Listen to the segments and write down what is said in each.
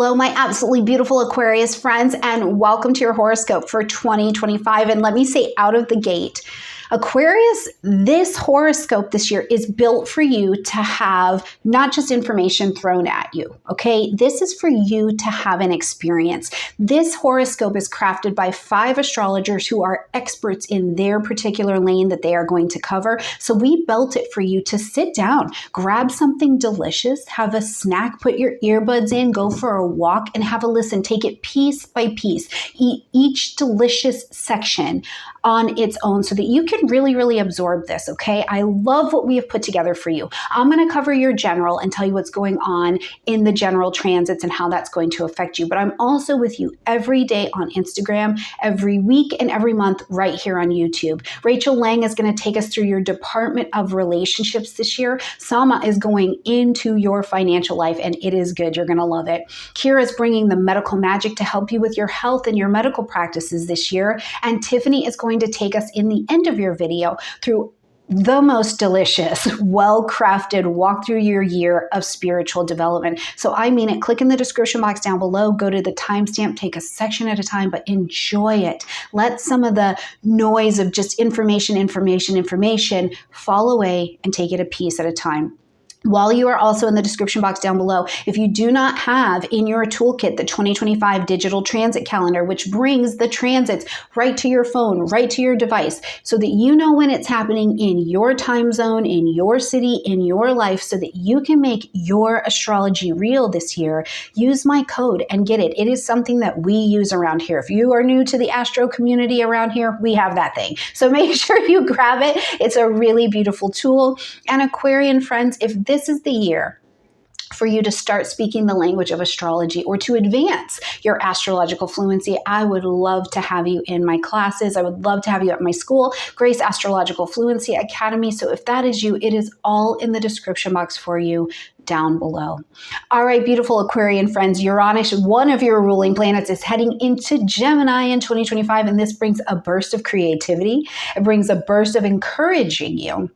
Hello, my absolutely beautiful Aquarius friends, and welcome to your horoscope for 2025. And let me say out of the gate, Aquarius, this horoscope this year is built for you to have not just information thrown at you, okay? This is for you to have an experience. This horoscope is crafted by 5 astrologers who are experts in their particular lane that they are going to cover. So we built it for you to sit down, grab something delicious, have a snack, put your earbuds in, go for a walk, and have a listen. Take it piece by piece. Eat each delicious section on its own so that you can really absorb this, okay? I love what we have put together for you. I'm going to cover your general and tell you what's going on in the general transits and how that's going to affect you. But I'm also with you every day on Instagram, every week and every month right here on YouTube. Rachel Lang is going to take us through your Department of Relationships this year. Sama is going into your financial life, and it is good. You're going to love it. Kira is bringing the medical magic to help you with your health and your medical practices this year. And Tiffany is going to take us in the end of your video through the most delicious, well-crafted walk through your year of spiritual development. So I mean it. Click in the description box down below, go to the timestamp, take a section at a time, but enjoy it. Let some of the noise of just information fall away and take it a piece at a time. While you are also in the description box down below, if you do not have in your toolkit the 2025 digital transit calendar, which brings the transits right to your phone, right to your device, so that you know when it's happening in your time zone, in your city, in your life, so that you can make your astrology real this year, use my code and get it. It is something that we use around here. If you are new to the astro community around here, we have that thing. So make sure you grab it. It's a really beautiful tool. And Aquarian friends, if this is the year for you to start speaking the language of astrology or to advance your astrological fluency, I would love to have you in my classes. I would love to have you at my school, Grace Astrological Fluency Academy. So if that is you, it is all in the description box for you down below. All right, beautiful Aquarian friends, Uranus, one of your ruling planets, is heading into Gemini in 2025, and this brings a burst of creativity. It brings a burst of encouraging you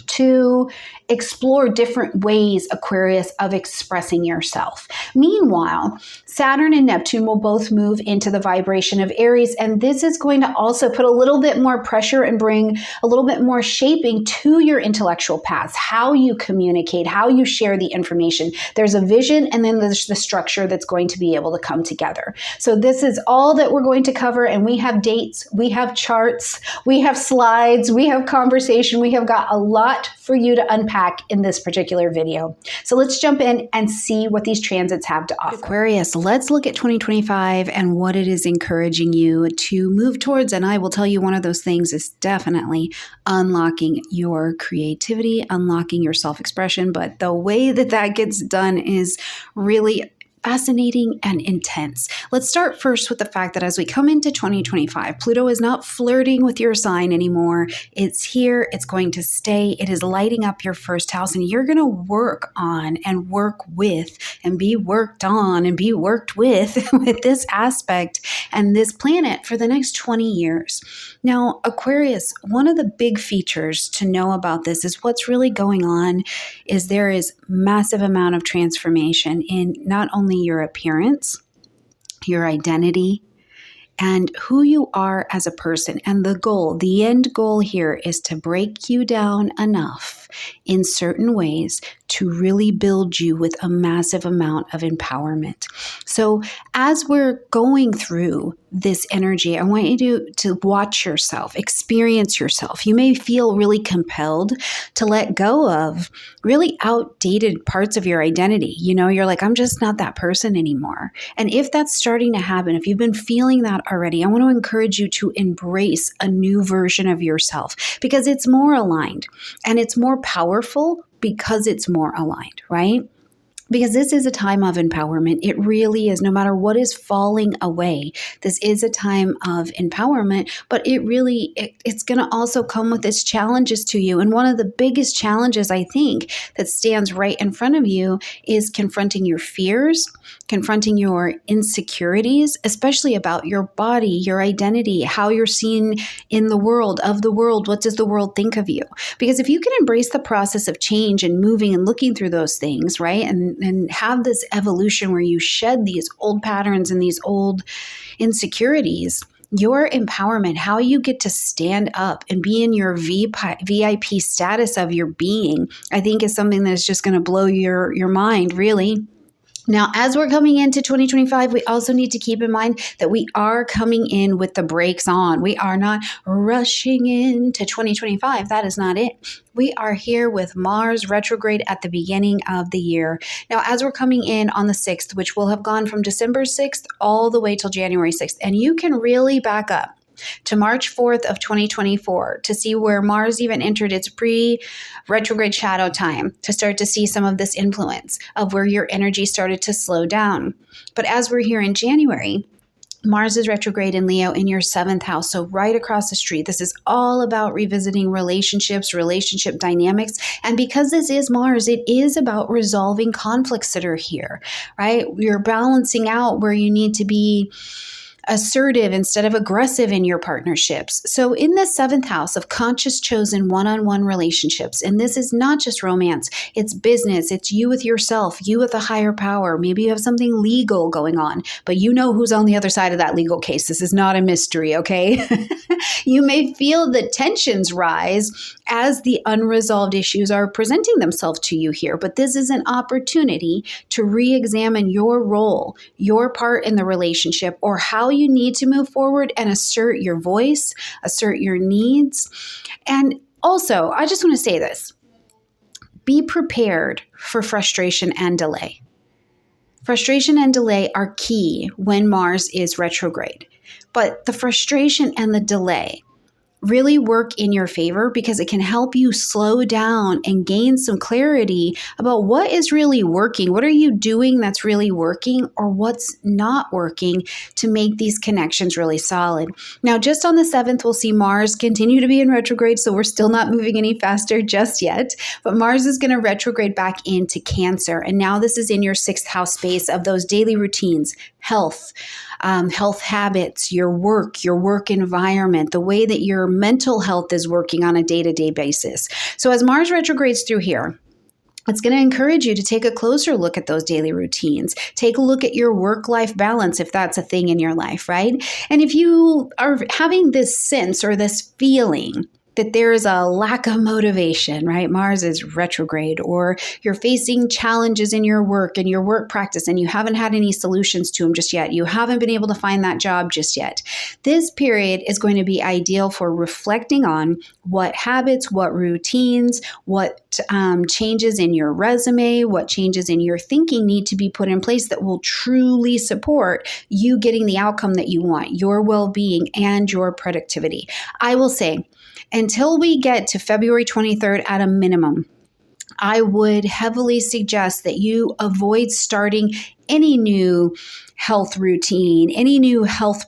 to explore different ways, Aquarius, of expressing yourself. Meanwhile, Saturn and Neptune will both move into the vibration of Aries, and this is going to also put a little bit more pressure and bring a little bit more shaping to your intellectual paths, how you communicate, how you share the information. There's a vision, and then there's the structure that's going to be able to come together. So this is all that we're going to cover, and we have dates, we have charts, we have slides, we have conversation, we have got a lot for you to unpack in this particular video. So let's jump in and see what these transits have to offer. Aquarius, let's look at 2025 and what it is encouraging you to move towards. And I will tell you, one of those things is definitely unlocking your creativity, unlocking your self-expression. But the way that that gets done is really fascinating and intense. Let's start first with the fact that as we come into 2025, Pluto is not flirting with your sign anymore. It's here. It's going to stay. It is lighting up your first house, and you're going to work on and work with and be worked on and be worked with this aspect and this planet for the next 20 years. Now, Aquarius, one of the big features to know about this is what's really going on is there is massive amount of transformation in not only your appearance, your identity, and who you are as a person. And the goal, the end goal here is to break you down enough in certain ways to really build you with a massive amount of empowerment. So as we're going through this energy, I want you to watch yourself, experience yourself. You may feel really compelled to let go of really outdated parts of your identity. You know, you're like, I'm just not that person anymore. And if that's starting to happen, if you've been feeling that already, I want to encourage you to embrace a new version of yourself because it's more aligned and it's more powerful because it's more aligned, right? Because this is a time of empowerment. It really is. No matter what is falling away, this is a time of empowerment, but it's going to also come with its challenges to you. And one of the biggest challenges, I think, that stands right in front of you is confronting your fears, confronting your insecurities, especially about your body, your identity, how you're seen in the world, of the world. What does the world think of you? Because if you can embrace the process of change and moving and looking through those things, right? And and have this evolution where you shed these old patterns and these old insecurities, your empowerment, how you get to stand up and be in your VIP status of your being, I think is something that is just going to blow your mind, really. Now, as we're coming into 2025, we also need to keep in mind that we are coming in with the brakes on. We are not rushing into 2025. That is not it. We are here with Mars retrograde at the beginning of the year. Now, as we're coming in on the 6th, which will have gone from December 6th all the way till January 6th, and you can really back up to March 4th of 2024 to see where Mars even entered its pre-retrograde shadow time, to start to see some of this influence of where your energy started to slow down. But as we're here in January, Mars is retrograde in Leo in your 7th house, so right across the street. This is all about revisiting relationships, relationship dynamics. And because this is Mars, it is about resolving conflicts that are here, right? You're balancing out where you need to be assertive instead of aggressive in your partnerships. So in the 7th house of conscious chosen one-on-one relationships, and this is not just romance, it's business, it's you with yourself, you with a higher power. Maybe you have something legal going on, but you know who's on the other side of that legal case. This is not a mystery, okay? You may feel the tensions rise as the unresolved issues are presenting themselves to you here, but this is an opportunity to re-examine your role, your part in the relationship, or how you need to move forward and assert your voice, assert your needs. And also, I just want to say this: be prepared for frustration and delay. Frustration and delay are key when Mars is retrograde, but the frustration and the delay really work in your favor because it can help you slow down and gain some clarity about what is really working. What are you doing that's really working, or what's not working to make these connections really solid? Now, just on the 7th, we'll see Mars continue to be in retrograde, so we're still not moving any faster just yet. But Mars is going to retrograde back into Cancer. And now this is in your 6th house space of those daily routines, health habits, your work environment, the way that your mental health is working on a day-to-day basis. So as Mars retrogrades through here, it's going to encourage you to take a closer look at those daily routines. Take a look at your work-life balance if that's a thing in your life, right? And if you are having this sense or this feeling that there is a lack of motivation, right? Mars is retrograde, or you're facing challenges in your work and your work practice and you haven't had any solutions to them just yet. You haven't been able to find that job just yet. This period is going to be ideal for reflecting on what habits, what routines, what changes in your resume, what changes in your thinking need to be put in place that will truly support you getting the outcome that you want, your well-being and your productivity. I will say, until we get to February 23rd at a minimum, I would heavily suggest that you avoid starting any new health routine, any new health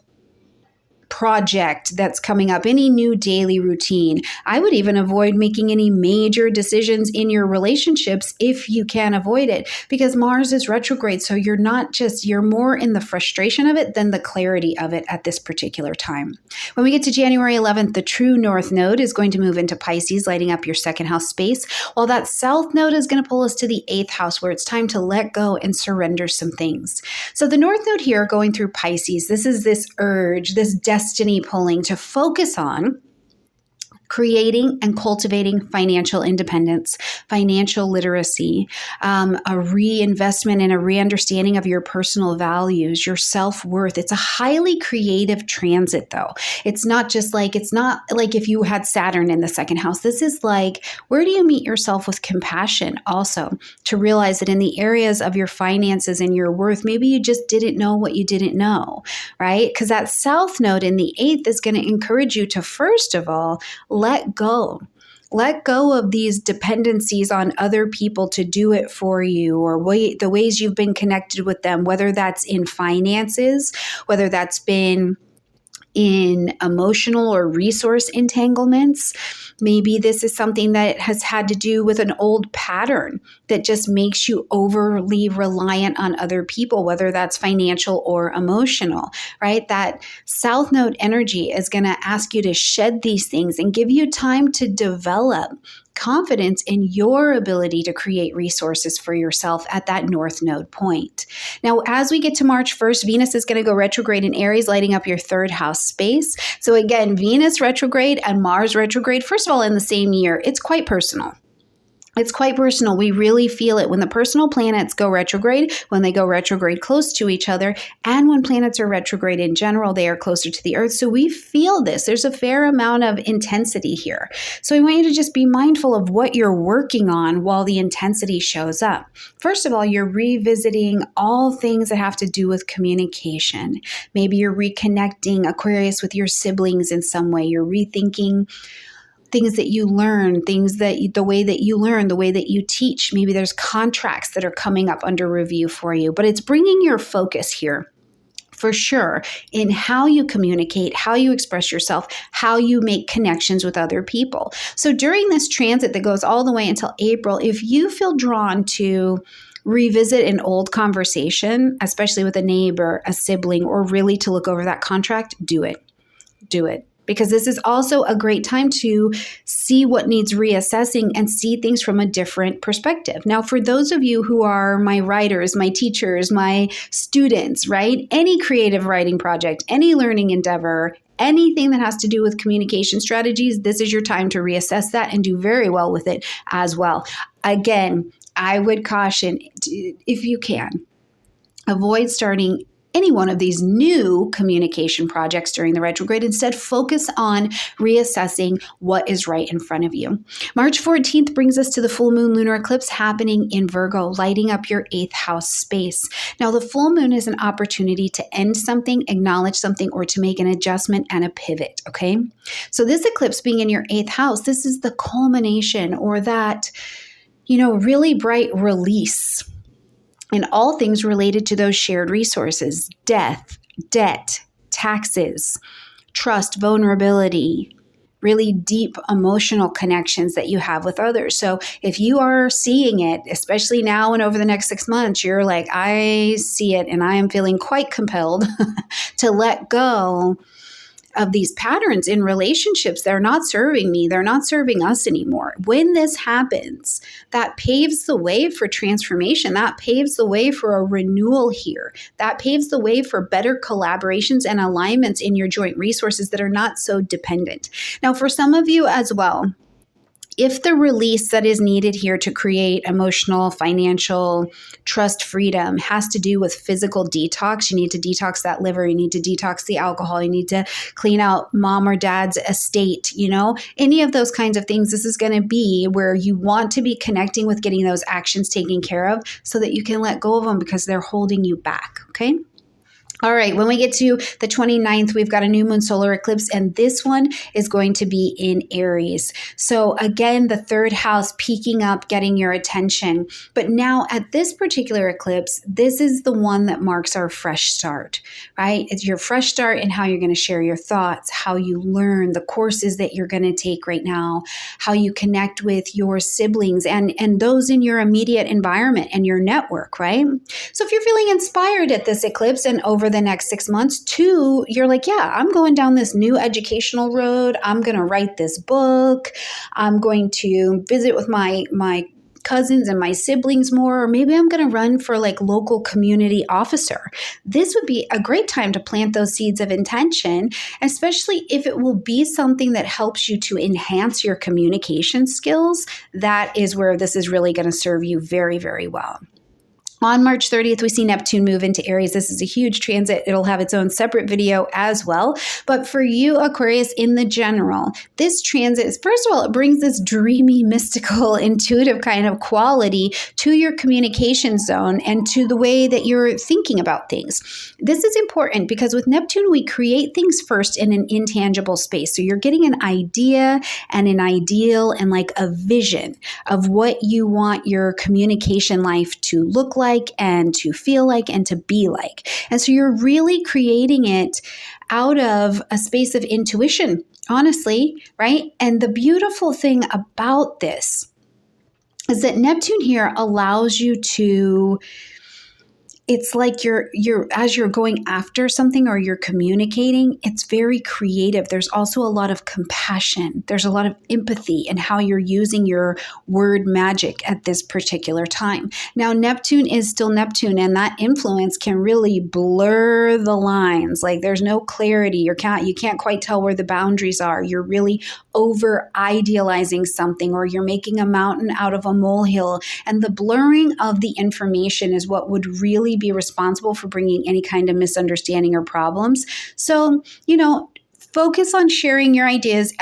project that's coming up, any new daily routine. I would even avoid making any major decisions in your relationships if you can avoid it, because Mars is retrograde. So you're more in the frustration of it than the clarity of it at this particular time. When we get to January 11th, the true North Node is going to move into Pisces, lighting up your 2nd house space, while that South Node is going to pull us to the 8th house, where it's time to let go and surrender some things. So the North Node here going through Pisces, this is this urge, this destiny pulling to focus on creating and cultivating financial independence, financial literacy, a reinvestment and a re-understanding of your personal values, your self-worth. It's a highly creative transit, though. It's not like if you had Saturn in the 2nd house. This is like, where do you meet yourself with compassion also, to realize that in the areas of your finances and your worth, maybe you just didn't know what you didn't know, right? Because that South Node in the 8th is going to encourage you to, first of all, let go. Let go of these dependencies on other people to do it for you, or the ways you've been connected with them, whether that's in finances, whether that's been in emotional or resource entanglements. Maybe this is something that has had to do with an old pattern that just makes you overly reliant on other people, whether that's financial or emotional, right? That South Node energy is going to ask you to shed these things and give you time to develop confidence in your ability to create resources for yourself at that North Node point. Now, as we get to March 1st, Venus is going to go retrograde in Aries, lighting up your third house space. So again, Venus retrograde and Mars retrograde, first of all, in the same year, it's quite personal. It's quite personal. We really feel it when the personal planets go retrograde, when they go retrograde close to each other, and when planets are retrograde in general, they are closer to the Earth. So we feel this. There's a fair amount of intensity here. So I want you to just be mindful of what you're working on while the intensity shows up. First of all, you're revisiting all things that have to do with communication. Maybe you're reconnecting, Aquarius, with your siblings in some way. You're rethinking things that you learn, the way that you learn, the way that you teach. Maybe there's contracts that are coming up under review for you, but it's bringing your focus here for sure in how you communicate, how you express yourself, how you make connections with other people. So during this transit that goes all the way until April, if you feel drawn to revisit an old conversation, especially with a neighbor, a sibling, or really to look over that contract, do it. Do it. Because this is also a great time to see what needs reassessing and see things from a different perspective. Now, for those of you who are my writers, my teachers, my students, right? Any creative writing project, any learning endeavor, anything that has to do with communication strategies, this is your time to reassess that and do very well with it as well. Again, I would caution, if you can, avoid starting any one of these new communication projects during the retrograde. Instead, focus on reassessing what is right in front of you. March 14th brings us to the full moon lunar eclipse happening in Virgo, lighting up your 8th house space. Now, the full moon is an opportunity to end something, acknowledge something, or to make an adjustment and a pivot, okay? So this eclipse being in your 8th house, this is the culmination or that, really bright release in all things related to those shared resources: death, debt, taxes, trust, vulnerability, really deep emotional connections that you have with others. So if you are seeing it, especially now and over the next 6 months, you're like, I see it and I am feeling quite compelled to let go of these patterns in relationships. They're not serving me. They're not serving us anymore. When this happens, that paves the way for transformation. That paves the way for a renewal here. That paves the way for better collaborations and alignments in your joint resources that are not so dependent. Now, for some of you as well, if the release that is needed here to create emotional, financial, trust freedom has to do with physical detox, you need to detox that liver, you need to detox the alcohol, you need to clean out mom or dad's estate, any of those kinds of things, this is going to be where you want to be connecting with getting those actions taken care of so that you can let go of them because they're holding you back, okay? All right, when we get to the 29th, we've got a new moon solar eclipse, and this one is going to be in Aries. So again, the third house peaking up, getting your attention. But now at this particular eclipse, this is the one that marks our fresh start, right? It's your fresh start in how you're going to share your thoughts, how you learn, the courses that you're going to take right now, how you connect with your siblings and those in your immediate environment and your network, right? So if you're feeling inspired at this eclipse and over the next 6 months, too, you're like, yeah, I'm going down this new educational road. I'm going to write this book. I'm going to visit with my cousins and my siblings more, or maybe I'm going to run for like local community officer. This would be a great time to plant those seeds of intention, especially if it will be something that helps you to enhance your communication skills. That is where this is really going to serve you very, very well. On March 30th, we see Neptune move into Aries. This is a huge transit. It'll have its own separate video as well. But for you, Aquarius, in the general, this transit is, first of all, it brings this dreamy, mystical, intuitive kind of quality to your communication zone and to the way that you're thinking about things. This is important because with Neptune, we create things first in an intangible space. So you're getting an idea and an ideal and like a vision of what you want your communication life to look like and to feel like and to be like. And so you're really creating it out of a space of intuition, honestly, right? And the beautiful thing about this is that Neptune here allows you to it's like you're as you're going after something or you're communicating, it's very creative. There's also a lot of compassion. There's a lot of empathy in how you're using your word magic at this particular time. Now, Neptune is still Neptune, and that influence can really blur the lines. Like there's no clarity. You can't quite tell where the boundaries are. You're really over idealizing something, or you're making a mountain out of a molehill. And the blurring of the information is what would really be responsible for bringing any kind of misunderstanding or problems. So, focus on sharing your ideas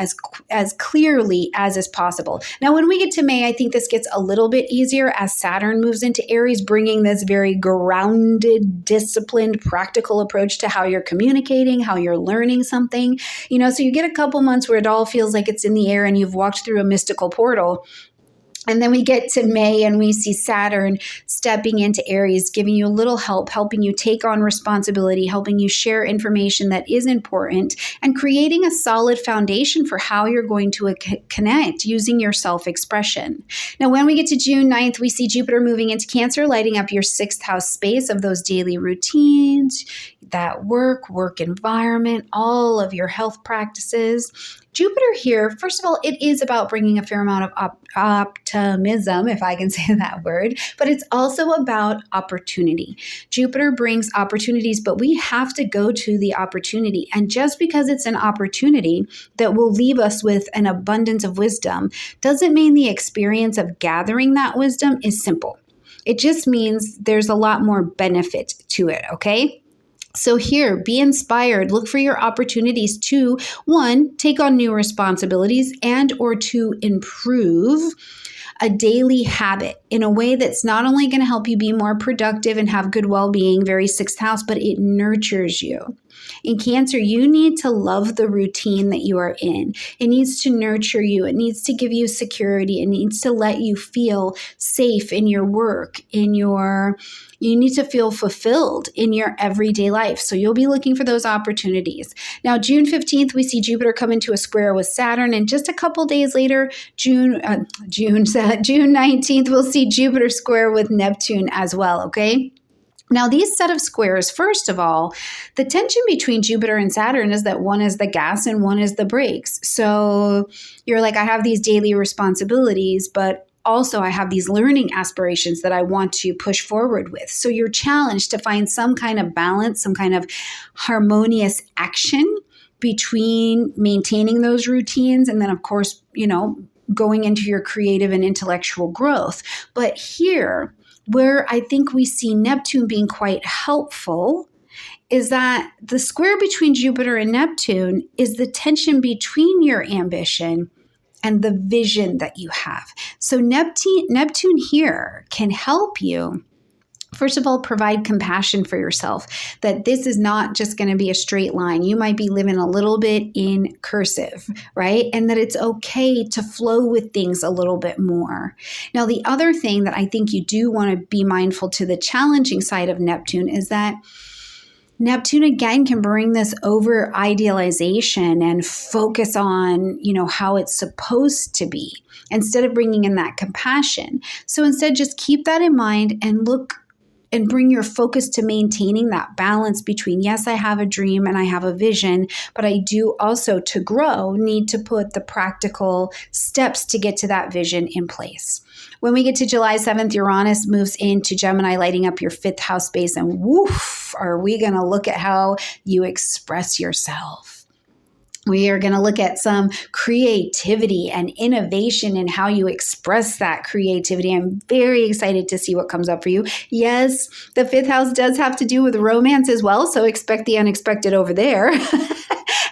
as clearly as is possible. Now, when we get to May, I think this gets a little bit easier as Saturn moves into Aries, bringing this very grounded, disciplined, practical approach to how you're communicating, how you're learning something. So you get a couple months where it all feels like it's in the air and you've walked through a mystical portal. And then we get to May and we see Saturn stepping into Aries, giving you a little help, helping you take on responsibility, helping you share information that is important, and creating a solid foundation for how you're going to connect using your self-expression. Now, when we get to June 9th, we see Jupiter moving into Cancer, lighting up your 6th house space of those daily routines, that work environment, all of your health practices. Jupiter here, first of all, it is about bringing a fair amount of optimism, if I can say that word, but it's also about opportunity. Jupiter brings opportunities, but we have to go to the opportunity. And just because it's an opportunity that will leave us with an abundance of wisdom doesn't mean the experience of gathering that wisdom is simple. It just means there's a lot more benefit to it, okay? So here, be inspired, look for your opportunities to, one, take on new responsibilities and or to improve a daily habit in a way that's not only going to help you be more productive and have good well-being, very 6th house, but it nurtures you. In Cancer, you need to love the routine that you are in. It needs to nurture you. It needs to give you security. It needs to let you feel safe in your work, you need to feel fulfilled in your everyday life. So you'll be looking for those opportunities. Now, June 15th, we see Jupiter come into a square with Saturn. And just a couple days later, June 19th, we'll see Jupiter square with Neptune as well, okay? Now, these set of squares, first of all, the tension between Jupiter and Saturn is that one is the gas and one is the brakes. So you're like, I have these daily responsibilities, but also I have these learning aspirations that I want to push forward with. So you're challenged to find some kind of balance, some kind of harmonious action between maintaining those routines and then, of course, going into your creative and intellectual growth. But here, where I think we see Neptune being quite helpful is that the square between Jupiter and Neptune is the tension between your ambition and the vision that you have. So Neptune here can help you, first of all, provide compassion for yourself, that this is not just going to be a straight line. You might be living a little bit in cursive, right? And that it's okay to flow with things a little bit more. Now, the other thing that I think you do want to be mindful to the challenging side of Neptune is that Neptune again can bring this over idealization and focus on, how it's supposed to be instead of bringing in that compassion. So instead, just keep that in mind and look and bring your focus to maintaining that balance between, yes, I have a dream and I have a vision, but I do also, to grow, need to put the practical steps to get to that vision in place. When we get to July 7th, Uranus moves into Gemini, lighting up your 5th house space, and woof, are we going to look at how you express yourself. We are going to look at some creativity and innovation in how you express that creativity. I'm very excited to see what comes up for you. Yes, the 5th house does have to do with romance as well, so expect the unexpected over there.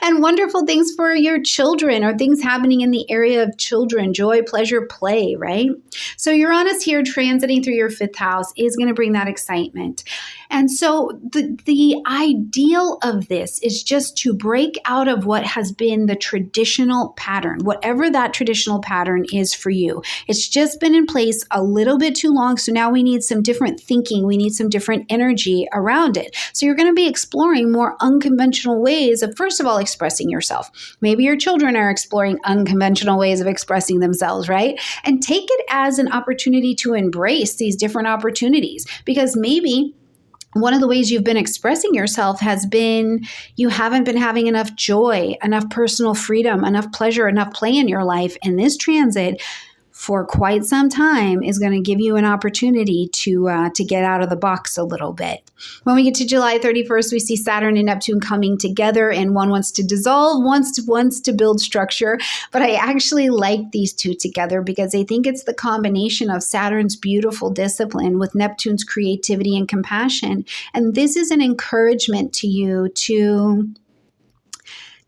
And wonderful things for your children or things happening in the area of children, joy, pleasure, play, right? So Uranus here transiting through your 5th house is going to bring that excitement. And so the ideal of this is just to break out of what has been the traditional pattern, whatever that traditional pattern is for you. It's just been in place a little bit too long. So now we need some different thinking. We need some different energy around it. So you're going to be exploring more unconventional ways of, first of all, expressing yourself. Maybe your children are exploring unconventional ways of expressing themselves, right? And take it as an opportunity to embrace these different opportunities, because maybe one of the ways you've been expressing yourself has been you haven't been having enough joy, enough personal freedom, enough pleasure, enough play in your life. And this transit for quite some time is going to give you an opportunity to get out of the box a little bit. When we get to July 31st, we see Saturn and Neptune coming together, and one wants to dissolve, one wants to build structure. But I actually like these two together because I think it's the combination of Saturn's beautiful discipline with Neptune's creativity and compassion. And this is an encouragement to you to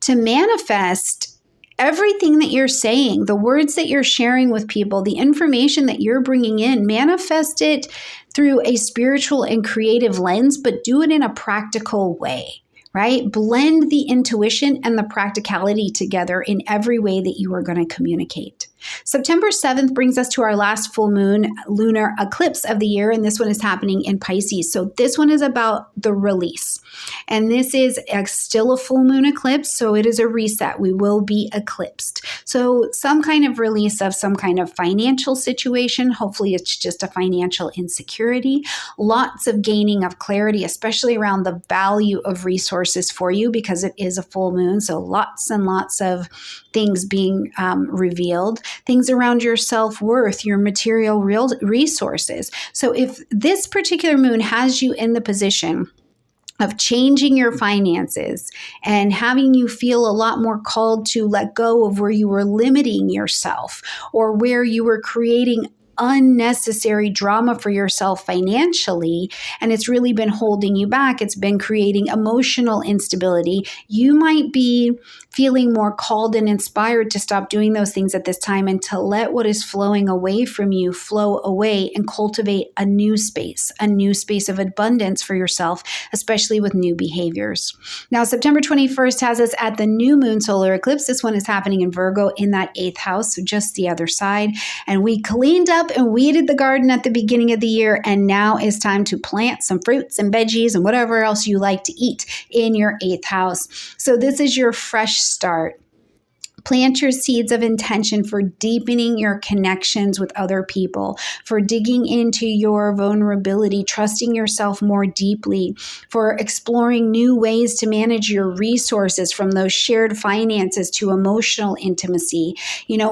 manifest everything that you're saying, the words that you're sharing with people, the information that you're bringing in, manifest it through a spiritual and creative lens, but do it in a practical way, right? Blend the intuition and the practicality together in every way that you are going to communicate. September 7th brings us to our last full moon lunar eclipse of the year, and this one is happening in Pisces. So this one is about the release. And this is still a full moon eclipse, so it is a reset. We will be eclipsed. So some kind of release of some kind of financial situation. Hopefully it's just a financial insecurity. Lots of gaining of clarity, especially around the value of resources for you because it is a full moon. So lots and lots of things being revealed. Things around your self-worth, your material resources. So if this particular moon has you in the position of changing your finances and having you feel a lot more called to let go of where you were limiting yourself or where you were creating unnecessary drama for yourself financially, and it's really been holding you back. It's been creating emotional instability. You might be feeling more called and inspired to stop doing those things at this time and to let what is flowing away from you flow away and cultivate a new space of abundance for yourself, especially with new behaviors. Now, September 21st has us at the new moon solar eclipse. This one is happening in Virgo in that 8th house, so just the other side. And we cleaned up and weeded the garden at the beginning of the year, and now it's time to plant some fruits and veggies and whatever else you like to eat in your 8th house. So this is your fresh start. Plant your seeds of intention for deepening your connections with other people, for digging into your vulnerability, trusting yourself more deeply, for exploring new ways to manage your resources from those shared finances to emotional intimacy.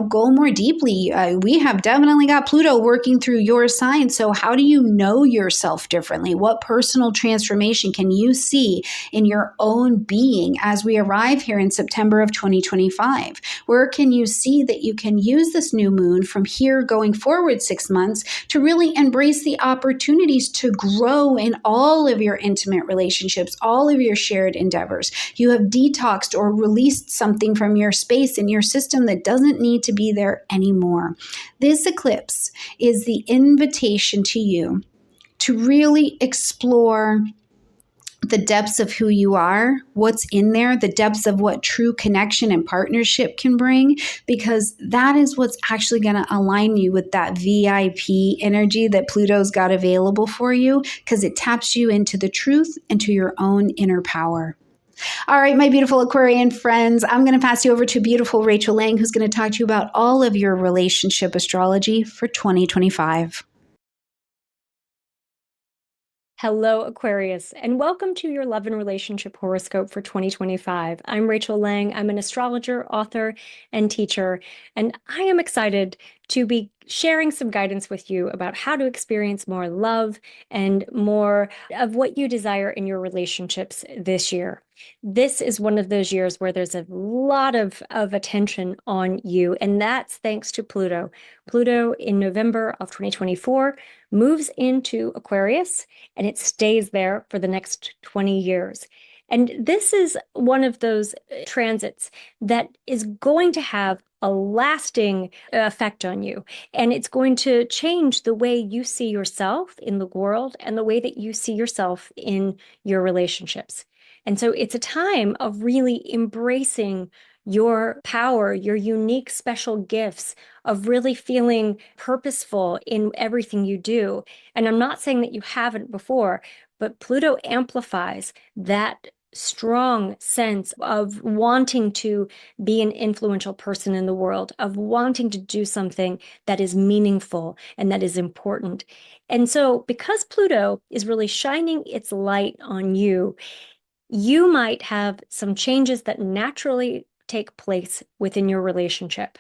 Go more deeply. We have definitely got Pluto working through your sign. So how do you know yourself differently? What personal transformation can you see in your own being as we arrive here in September of 2025? Where can you see that you can use this new moon from here going forward 6 months to really embrace the opportunities to grow in all of your intimate relationships, all of your shared endeavors? You have detoxed or released something from your space and your system that doesn't need to be there anymore. This eclipse is the invitation to you to really explore the depths of who you are, what's in there, the depths of what true connection and partnership can bring, because that is what's actually going to align you with that VIP energy that Pluto's got available for you, because it taps you into the truth and to your own inner power. All right, my beautiful Aquarian friends, I'm going to pass you over to beautiful Rachel Lang, who's going to talk to you about all of your relationship astrology for 2025. Hello, Aquarius, and welcome to your Love and Relationship Horoscope for 2025. I'm Rachel Lang. I'm an astrologer, author, and teacher, and I am excited to be sharing some guidance with you about how to experience more love and more of what you desire in your relationships this year. This is one of those years where there's a lot of attention on you, and that's thanks to Pluto. Pluto in November of 2024 moves into Aquarius, and it stays there for the next 20 years. And this is one of those transits that is going to have a lasting effect on you. And it's going to change the way you see yourself in the world and the way that you see yourself in your relationships. And so it's a time of really embracing your power, your unique special gifts, of really feeling purposeful in everything you do. And I'm not saying that you haven't before, but Pluto amplifies that strong sense of wanting to be an influential person in the world, of wanting to do something that is meaningful and that is important. And so, because Pluto is really shining its light on you, you might have some changes that naturally take place within your relationship.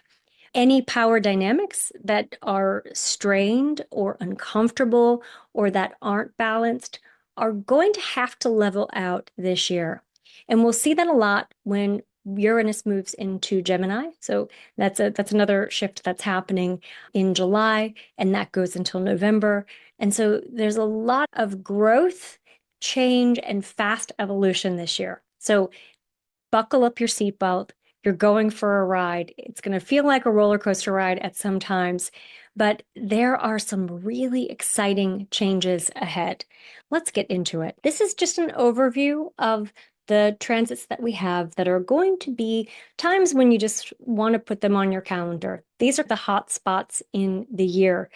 Any power dynamics that are strained or uncomfortable or that aren't balanced are going to have to level out this year. And we'll see that a lot when Uranus moves into Gemini. So that's another shift that's happening in July, and that goes until November. And so there's a lot of growth, change, and fast evolution this year. So buckle up your seatbelt. You're going for a ride. It's going to feel like a roller coaster ride at some times, but there are some really exciting changes ahead. Let's get into it. This is just an overview of the transits that we have that are going to be times when you just want to put them on your calendar. These are the hot spots in the year.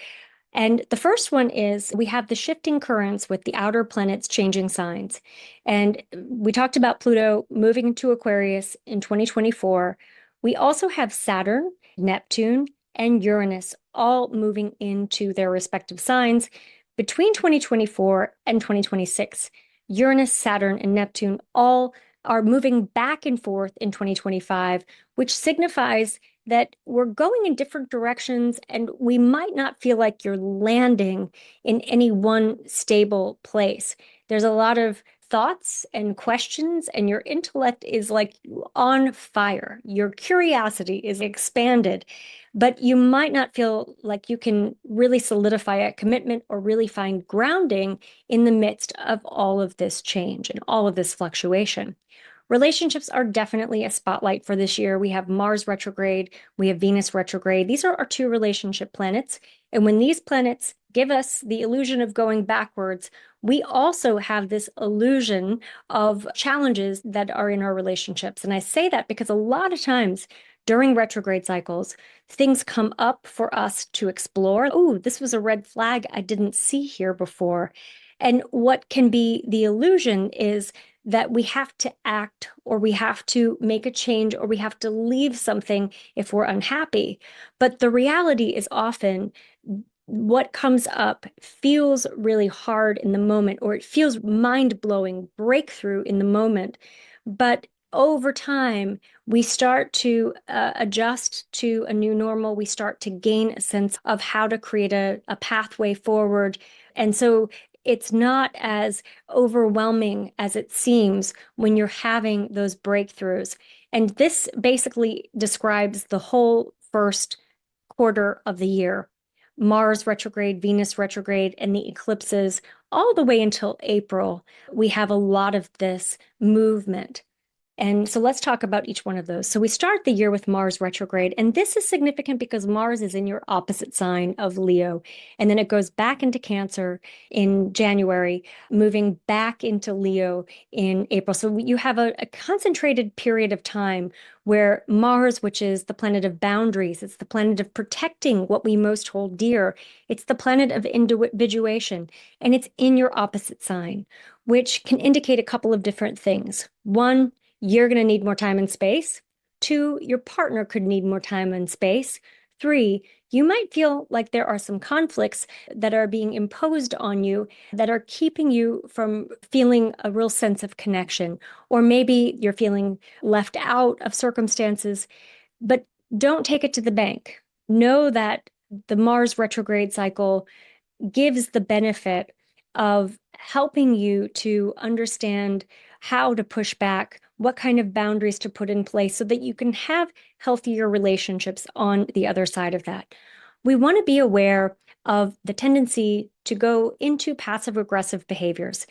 And the first one is we have the shifting currents with the outer planets changing signs. And we talked about Pluto moving into Aquarius in 2024. We also have Saturn, Neptune, and Uranus all moving into their respective signs between 2024 and 2026. Uranus, Saturn, and Neptune all are moving back and forth in 2025, which signifies that we're going in different directions and we might not feel like you're landing in any one stable place. There's a lot of thoughts and questions, and your intellect is like on fire. Your curiosity is expanded, but you might not feel like you can really solidify a commitment or really find grounding in the midst of all of this change and all of this fluctuation. Relationships are definitely a spotlight for this year. We have Mars retrograde, we have Venus retrograde. These are our two relationship planets. And when these planets give us the illusion of going backwards, we also have this illusion of challenges that are in our relationships. And I say that because a lot of times during retrograde cycles, things come up for us to explore. Oh, this was a red flag I didn't see here before. And what can be the illusion is that we have to act or we have to make a change or we have to leave something if we're unhappy. But the reality is often what comes up feels really hard in the moment, or it feels mind-blowing breakthrough in the moment. But over time, we start to adjust to a new normal. We start to gain a sense of how to create a pathway forward. And so it's not as overwhelming as it seems when you're having those breakthroughs. And this basically describes the whole first quarter of the year. Mars retrograde, Venus retrograde, and the eclipses all the way until April. We have a lot of this movement. And so let's talk about each one of those. So we start the year with Mars retrograde, and this is significant because Mars is in your opposite sign of Leo, and then it goes back into Cancer in January, moving back into Leo in April. So you have a concentrated period of time where Mars, which is the planet of boundaries, it's the planet of protecting what we most hold dear, it's the planet of individuation, and it's in your opposite sign, which can indicate a couple of different things. One, you're going to need more time and space. Two, your partner could need more time and space. Three, you might feel like there are some conflicts that are being imposed on you that are keeping you from feeling a real sense of connection. Or maybe you're feeling left out of circumstances, but don't take it to the bank. Know that the Mars retrograde cycle gives the benefit of helping you to understand how to push back, what kind of boundaries to put in place so that you can have healthier relationships on the other side of that. We want to be aware of the tendency to go into passive aggressive behaviors.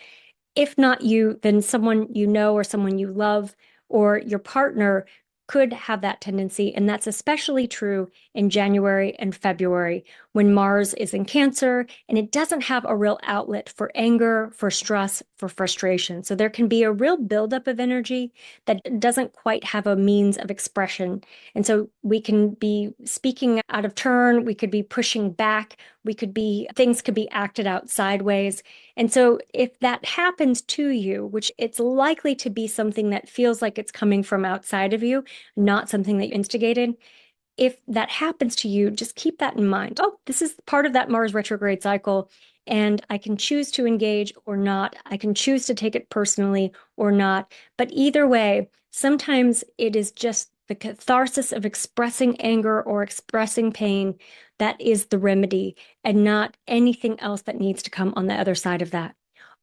If not you, then someone you know or someone you love or your partner could have that tendency. And that's especially true in January and February when Mars is in Cancer, and it doesn't have a real outlet for anger, for stress, for frustration. So there can be a real buildup of energy that doesn't quite have a means of expression. And so we can be speaking out of turn, we could be pushing back, things could be acted out sideways. And so if that happens to you, which it's likely to be something that feels like it's coming from outside of you, not something that you instigated, if that happens to you, just keep that in mind. Oh, this is part of that Mars retrograde cycle, and I can choose to engage or not. I can choose to take it personally or not. But either way, sometimes it is just the catharsis of expressing anger or expressing pain that is the remedy, and not anything else that needs to come on the other side of that.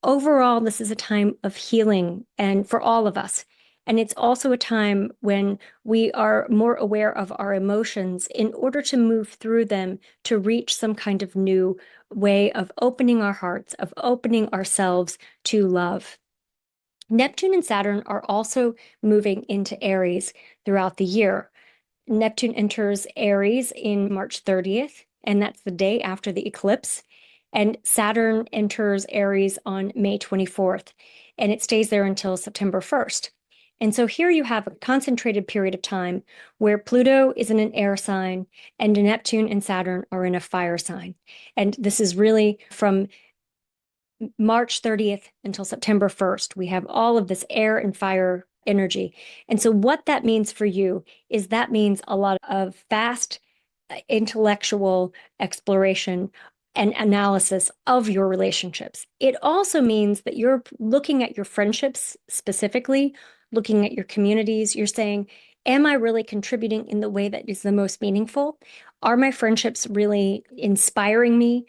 Overall, this is a time of healing, and for all of us. And it's also a time when we are more aware of our emotions in order to move through them to reach some kind of new way of opening our hearts, of opening ourselves to love. Neptune and Saturn are also moving into Aries throughout the year. Neptune enters Aries in March 30th, and that's the day after the eclipse. And Saturn enters Aries on May 24th, and it stays there until September 1st. And so here you have a concentrated period of time where Pluto is in an air sign and Neptune and Saturn are in a fire sign. And this is really from March 30th until September 1st. We have all of this air and fire energy. And so what that means for you is that means a lot of fast intellectual exploration and analysis of your relationships. It also means that you're looking at your friendships specifically, looking at your communities. You're saying, am I really contributing in the way that is the most meaningful? Are my friendships really inspiring me?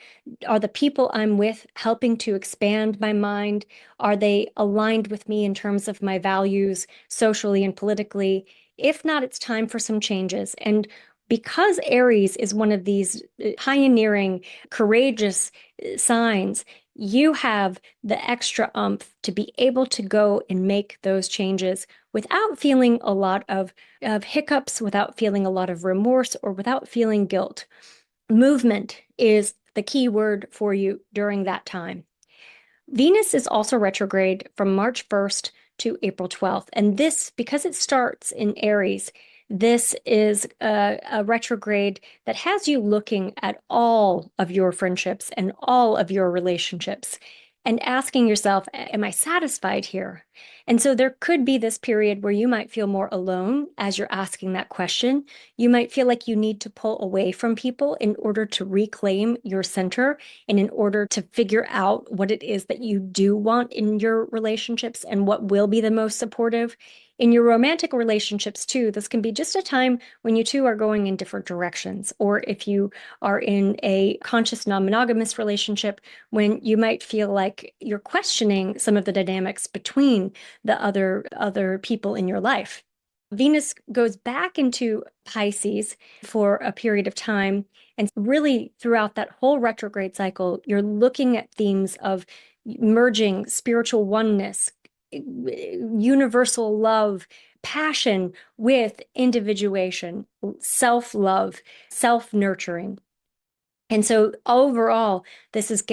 Are the people I'm with helping to expand my mind? Are they aligned with me in terms of my values, socially and politically? If not, it's time for some changes. And because Aries is one of these pioneering, courageous signs, you have the extra oomph to be able to go and make those changes without feeling a lot of hiccups, without feeling a lot of remorse, or without feeling guilt. Movement is the key word for you during that time. Venus is also retrograde from March 1st to April 12th. And this, because it starts in Aries, this is a retrograde that has you looking at all of your friendships and all of your relationships and asking yourself, am I satisfied here? And so there could be this period where you might feel more alone as you're asking that question. You might feel like you need to pull away from people in order to reclaim your center and in order to figure out what it is that you do want in your relationships and what will be the most supportive. In your romantic relationships, too, this can be just a time when you two are going in different directions. Or if you are in a conscious non-monogamous relationship, when you might feel like you're questioning some of the dynamics between the other people in your life. Venus goes back into Pisces for a period of time. And really, throughout that whole retrograde cycle, you're looking at themes of merging spiritual oneness, universal love, passion with individuation, self-love, self-nurturing. And so overall, this is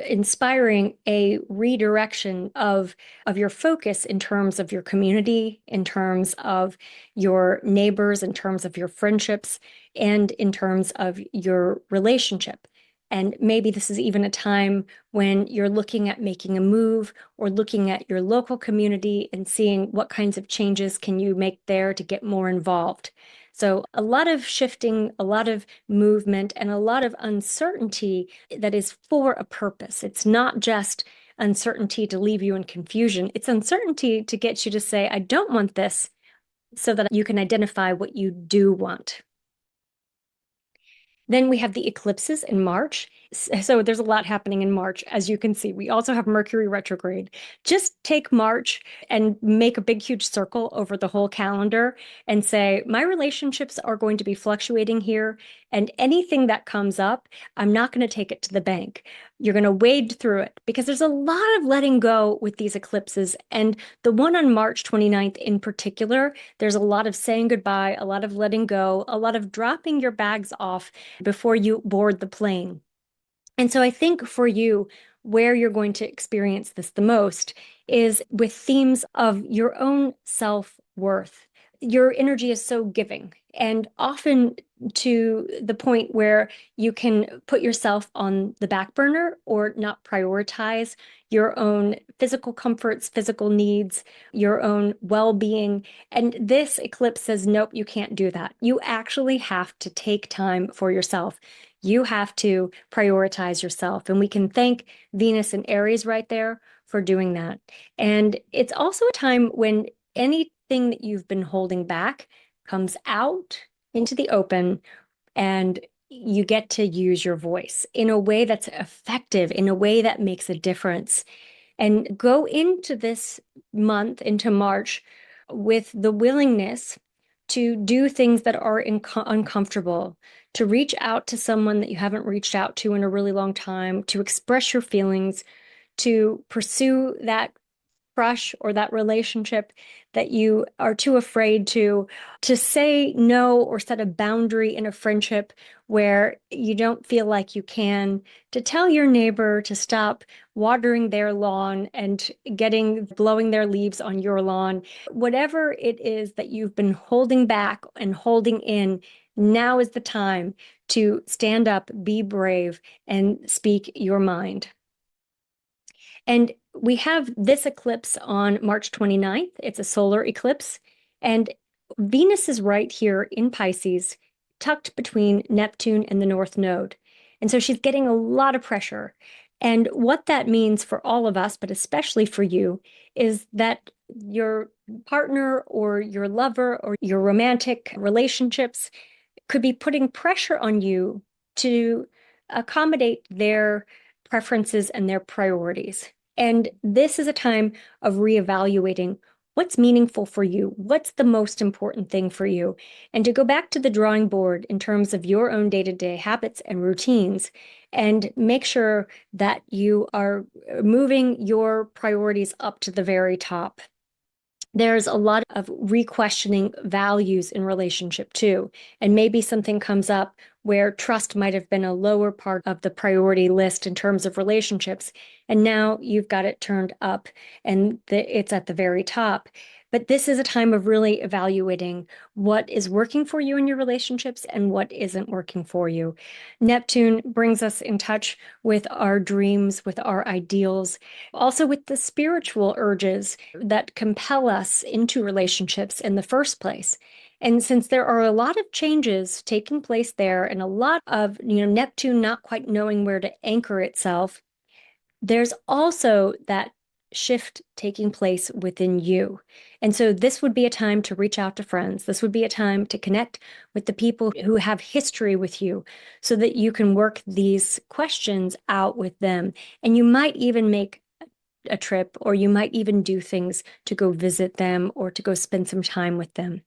inspiring a redirection of your focus in terms of your community, in terms of your neighbors, in terms of your friendships, and in terms of your relationship. And maybe this is even a time when you're looking at making a move or looking at your local community and seeing what kinds of changes can you make there to get more involved. So a lot of shifting, a lot of movement, and a lot of uncertainty that is for a purpose. It's not just uncertainty to leave you in confusion. It's uncertainty to get you to say, I don't want this, so that you can identify what you do want. Then we have the eclipses in March, So there's a lot happening in March, as you can see. We also have Mercury retrograde. Just take March and make a big, huge circle over the whole calendar and say, my relationships are going to be fluctuating here. And anything that comes up, I'm not going to take it to the bank. You're going to wade through it because there's a lot of letting go with these eclipses. And the one on March 29th in particular, there's a lot of saying goodbye, a lot of letting go, a lot of dropping your bags off before you board the plane. And so I think for you, where you're going to experience this the most is with themes of your own self-worth. Your energy is so giving, and often to the point where you can put yourself on the back burner or not prioritize your own physical comforts, physical needs, your own well-being. And this eclipse says, nope, you can't do that. You actually have to take time for yourself. You have to prioritize yourself. And we can thank Venus and Aries right there for doing that. And it's also a time when anything that you've been holding back comes out into the open, and you get to use your voice in a way that's effective, in a way that makes a difference. And go into this month, into March, with the willingness to do things that are uncomfortable, to reach out to someone that you haven't reached out to in a really long time, to express your feelings, to pursue that crush or that relationship that you are too afraid to say no, or set a boundary in a friendship where you don't feel like you can, to tell your neighbor to stop watering their lawn and blowing their leaves on your lawn. Whatever it is that you've been holding back and holding in, now is the time to stand up, be brave, and speak your mind. And we have this eclipse on March 29th. It's a solar eclipse. And Venus is right here in Pisces, tucked between Neptune and the North Node. And so she's getting a lot of pressure. And what that means for all of us, but especially for you, is that your partner or your lover or your romantic relationships could be putting pressure on you to accommodate their preferences and their priorities. And this is a time of reevaluating what's meaningful for you, what's the most important thing for you, and to go back to the drawing board in terms of your own day-to-day habits and routines, and make sure that you are moving your priorities up to the very top. There's a lot of re-questioning values in relationship too. And maybe something comes up where trust might have been a lower part of the priority list in terms of relationships. And now you've got it turned up and it's at the very top. But this is a time of really evaluating what is working for you in your relationships and what isn't working for you. Neptune brings us in touch with our dreams, with our ideals, also with the spiritual urges that compel us into relationships in the first place. And since there are a lot of changes taking place there and a lot of, Neptune not quite knowing where to anchor itself, there's also that shift taking place within you. And so this would be a time to reach out to friends. This would be a time to connect with the people who have history with you so that you can work these questions out with them. And you might even make a trip, or you might even do things to go visit them or to go spend some time with them.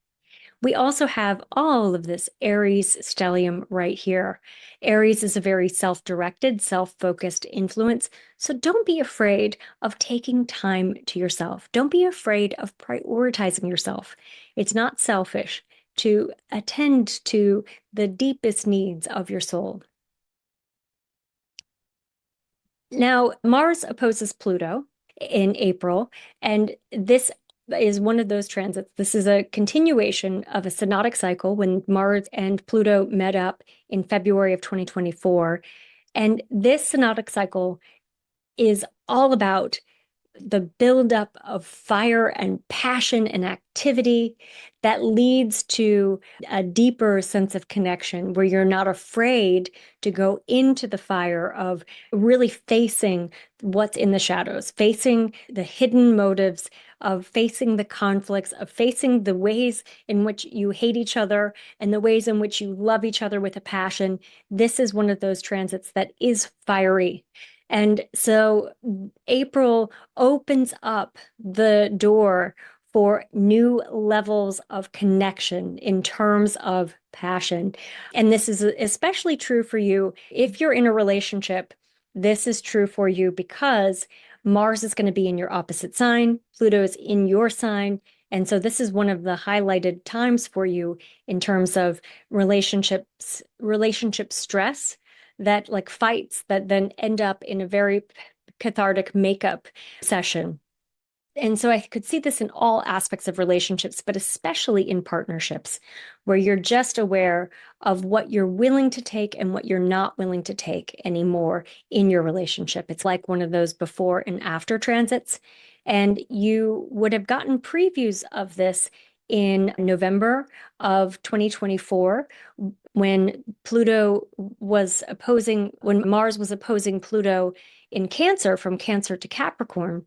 We also have all of this Aries stellium right here. Aries is a very self-directed, self-focused influence. So don't be afraid of taking time to yourself. Don't be afraid of prioritizing yourself. It's not selfish to attend to the deepest needs of your soul. Now, Mars opposes Pluto in April, and this is one of those transits. This is a continuation of a synodic cycle when Mars and Pluto met up in February of 2024. And this synodic cycle is all about the buildup of fire and passion and activity that leads to a deeper sense of connection where you're not afraid to go into the fire of really facing what's in the shadows, facing the hidden motives, of facing the conflicts, of facing the ways in which you hate each other and the ways in which you love each other with a passion. This is one of those transits that is fiery. And so April opens up the door for new levels of connection in terms of passion. And this is especially true for you if you're in a relationship. This is true for you because Mars is going to be in your opposite sign, Pluto is in your sign. And so this is one of the highlighted times for you in terms of relationships, relationship stress, that like fights that then end up in a very cathartic makeup session. And so I could see this in all aspects of relationships, but especially in partnerships, where you're just aware of what you're willing to take and what you're not willing to take anymore in your relationship. It's like one of those before and after transits. And you would have gotten previews of this in November of 2024 when when Mars was opposing Pluto in Cancer, from Cancer to Capricorn.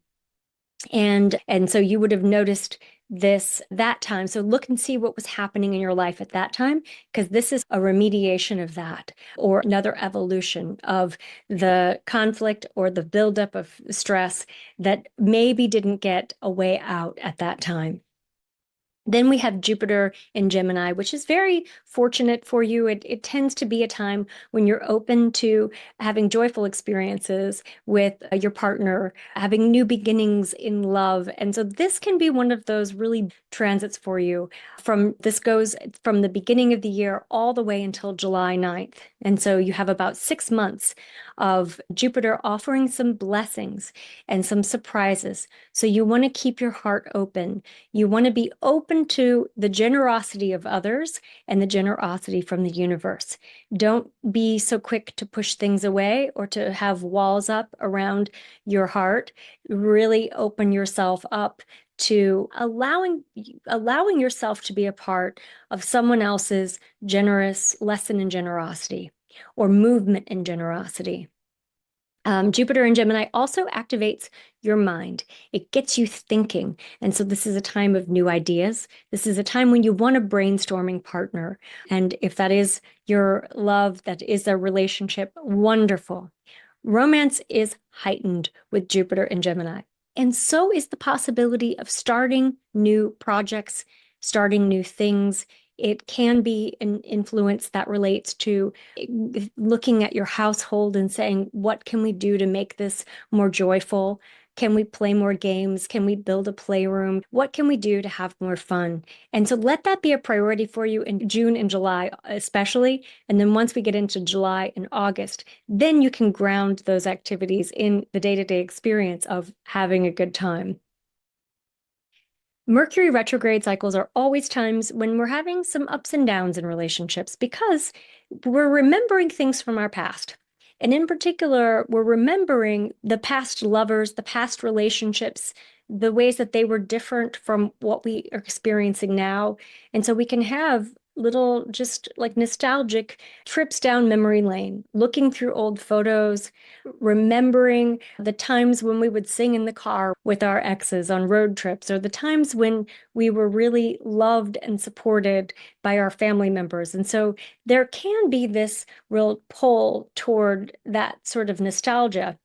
And so you would have noticed this that time. So look and see what was happening in your life at that time, because this is a remediation of that, or another evolution of the conflict or the buildup of stress that maybe didn't get a way out at that time. Then we have Jupiter in Gemini, which is very fortunate for you. It tends to be a time when you're open to having joyful experiences with your partner, having new beginnings in love. And so this can be one of those really transits for you. This goes from the beginning of the year all the way until July 9th. And so you have about 6 months of Jupiter offering some blessings and some surprises. So you want to keep your heart open. You want to be open to the generosity of others and the generosity from the universe. Don't be so quick to push things away or to have walls up around your heart. Really open yourself up to allowing yourself to be a part of someone else's generous lesson in generosity or movement in generosity. Jupiter in Gemini also activates your mind. It gets you thinking. And so this is a time of new ideas. This is a time when you want a brainstorming partner. And if that is your love, that is their relationship, wonderful. Romance is heightened with Jupiter in Gemini. And so is the possibility of starting new projects, starting new things. It can be an influence that relates to looking at your household and saying, what can we do to make this more joyful? Can we play more games? Can we build a playroom? What can we do to have more fun? And so let that be a priority for you in June and July, especially. And then once we get into July and August, then you can ground those activities in the day-to-day experience of having a good time. Mercury retrograde cycles are always times when we're having some ups and downs in relationships because we're remembering things from our past. And in particular, we're remembering the past lovers, the past relationships, the ways that they were different from what we are experiencing now. And so we can have little just like nostalgic trips down memory lane, looking through old photos, remembering the times when we would sing in the car with our exes on road trips, or the times when we were really loved and supported by our family members. And so there can be this real pull toward that sort of nostalgia.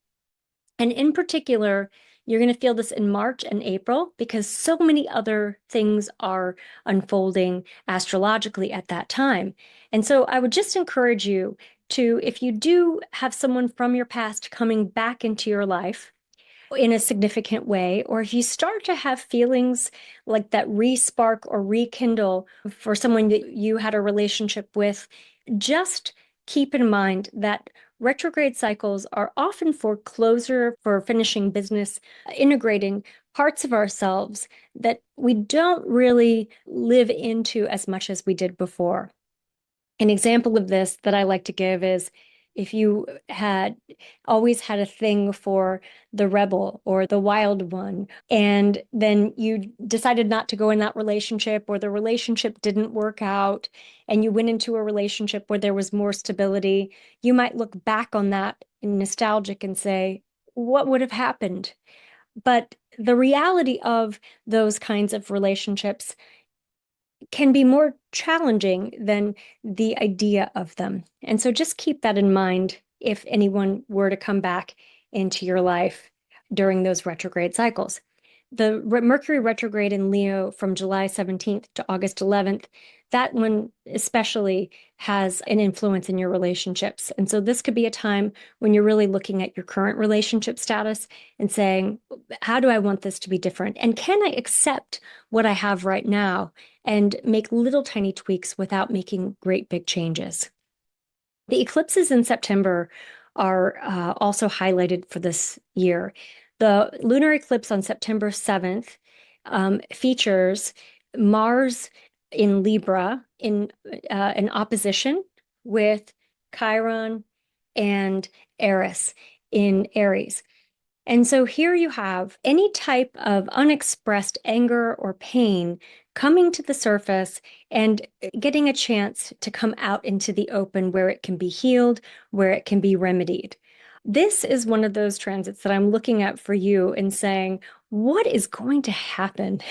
And in particular, you're going to feel this in March and April because so many other things are unfolding astrologically at that time. And so I would just encourage you to, if you do have someone from your past coming back into your life in a significant way, or if you start to have feelings like that re-spark or rekindle for someone that you had a relationship with, just keep in mind that retrograde cycles are often for closure, for finishing business, integrating parts of ourselves that we don't really live into as much as we did before. An example of this that I like to give is if you had always had a thing for the rebel or the wild one, and then you decided not to go in that relationship, or the relationship didn't work out, and you went into a relationship where there was more stability, you might look back on that nostalgic and say, what would have happened? But the reality of those kinds of relationships can be more challenging than the idea of them. And so just keep that in mind if anyone were to come back into your life during those retrograde cycles. The Mercury retrograde in Leo from July 17th to August 11th, that one especially has an influence in your relationships. And so this could be a time when you're really looking at your current relationship status and saying, how do I want this to be different? And can I accept what I have right now and make little tiny tweaks without making great big changes? The eclipses in September are also highlighted for this year. The lunar eclipse on September 7th features Mars in Libra in an opposition with Chiron and Eris in Aries. And so here you have any type of unexpressed anger or pain coming to the surface and getting a chance to come out into the open where it can be healed, where it can be remedied. This is one of those transits that I'm looking at for you and saying, what is going to happen?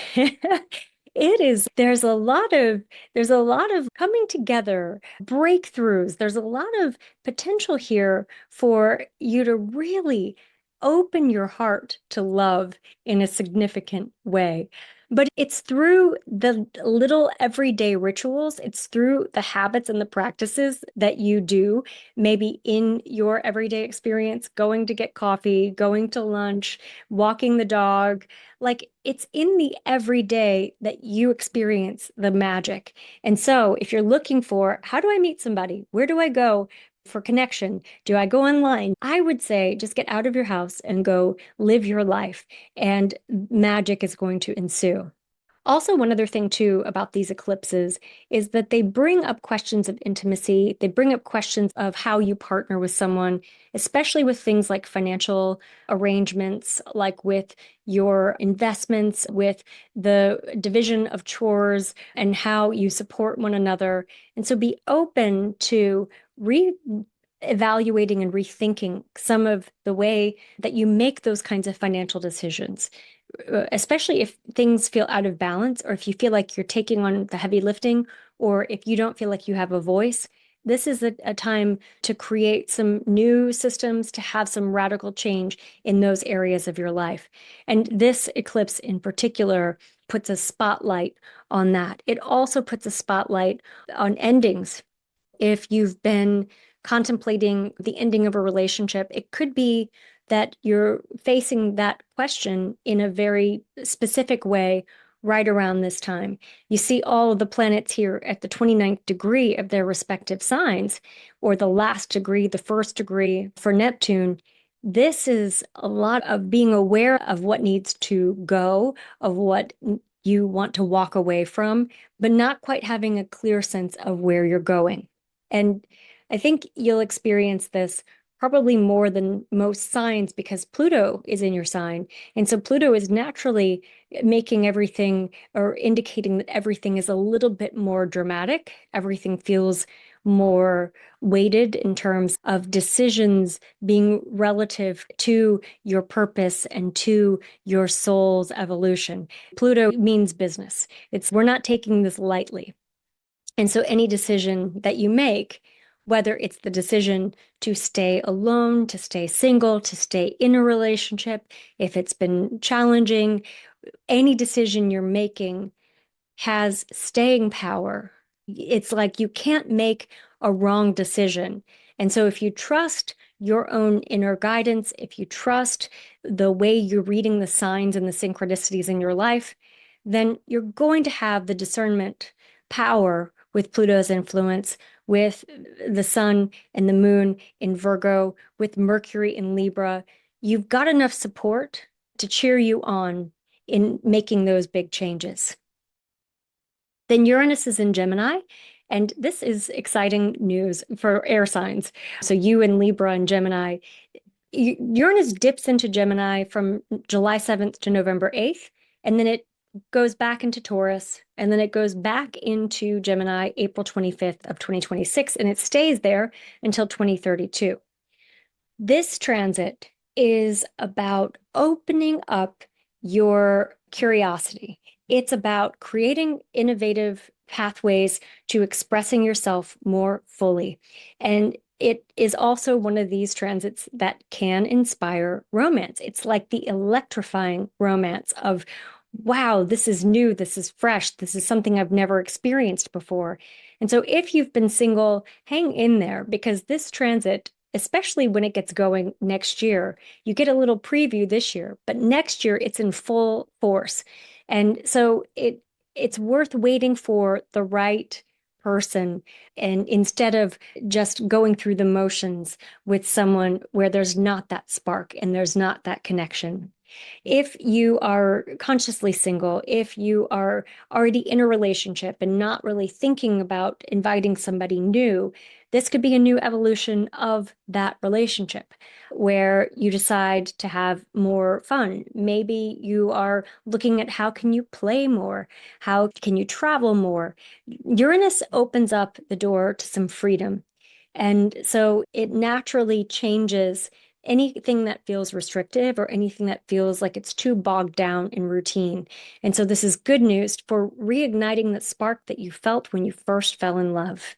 It is, there's a lot of coming together, breakthroughs. There's a lot of potential here for you to really open your heart to love in a significant way. But it's through the little everyday rituals, it's through the habits and the practices that you do, maybe in your everyday experience, going to get coffee, going to lunch, walking the dog. Like it's in the everyday that you experience the magic. And so if you're looking for, how do I meet somebody? Where do I go for connection? Do I go online? I would say just get out of your house and go live your life, and magic is going to ensue. Also, one other thing too about these eclipses is that they bring up questions of intimacy. They bring up questions of how you partner with someone, especially with things like financial arrangements, like with your investments, with the division of chores and how you support one another. And so be open to evaluating and rethinking some of the way that you make those kinds of financial decisions, especially if things feel out of balance, or if you feel like you're taking on the heavy lifting, or if you don't feel like you have a voice. This is a time to create some new systems, to have some radical change in those areas of your life. And this eclipse in particular puts a spotlight on that. It also puts a spotlight on endings. If you've been contemplating the ending of a relationship, it could be that you're facing that question in a very specific way right around this time. You see all of the planets here at the 29th degree of their respective signs, or the last degree, the first degree for Neptune. This is a lot of being aware of what needs to go, of what you want to walk away from, but not quite having a clear sense of where you're going. And I think you'll experience this probably more than most signs because Pluto is in your sign. And so Pluto is naturally making everything, or indicating that everything is a little bit more dramatic. Everything feels more weighted in terms of decisions being relative to your purpose and to your soul's evolution. Pluto means business. We're not taking this lightly. And so any decision that you make, whether it's the decision to stay alone, to stay single, to stay in a relationship, if it's been challenging, any decision you're making has staying power. It's like you can't make a wrong decision. And so if you trust your own inner guidance, if you trust the way you're reading the signs and the synchronicities in your life, then you're going to have the discernment power with Pluto's influence, with the sun and the moon in Virgo, with Mercury in Libra. You've got enough support to cheer you on in making those big changes. Then Uranus is in Gemini, And this is exciting news for air signs. So you and Libra and Gemini, Uranus dips into Gemini from July 7th to November 8th, and then it goes back into Taurus, and then it goes back into Gemini April 25th of 2026, and it stays there until 2032. This transit is about opening up your curiosity. It's about creating innovative pathways to expressing yourself more fully. And it is also one of these transits that can inspire romance. It's like the electrifying romance of, wow, this is new, this is fresh, this is something I've never experienced before. And so if you've been single, hang in there, because this transit, especially when it gets going next year, you get a little preview this year, but next year it's in full force. And so it's worth waiting for the right person, and instead of just going through the motions with someone where there's not that spark and there's not that connection. If you are consciously single, if you are already in a relationship and not really thinking about inviting somebody new, this could be a new evolution of that relationship where you decide to have more fun. Maybe you are looking at how can you play more? How can you travel more? Uranus opens up the door to some freedom. And so it naturally changes anything that feels restrictive or anything that feels like it's too bogged down in routine. And so this is good news for reigniting the spark that you felt when you first fell in love.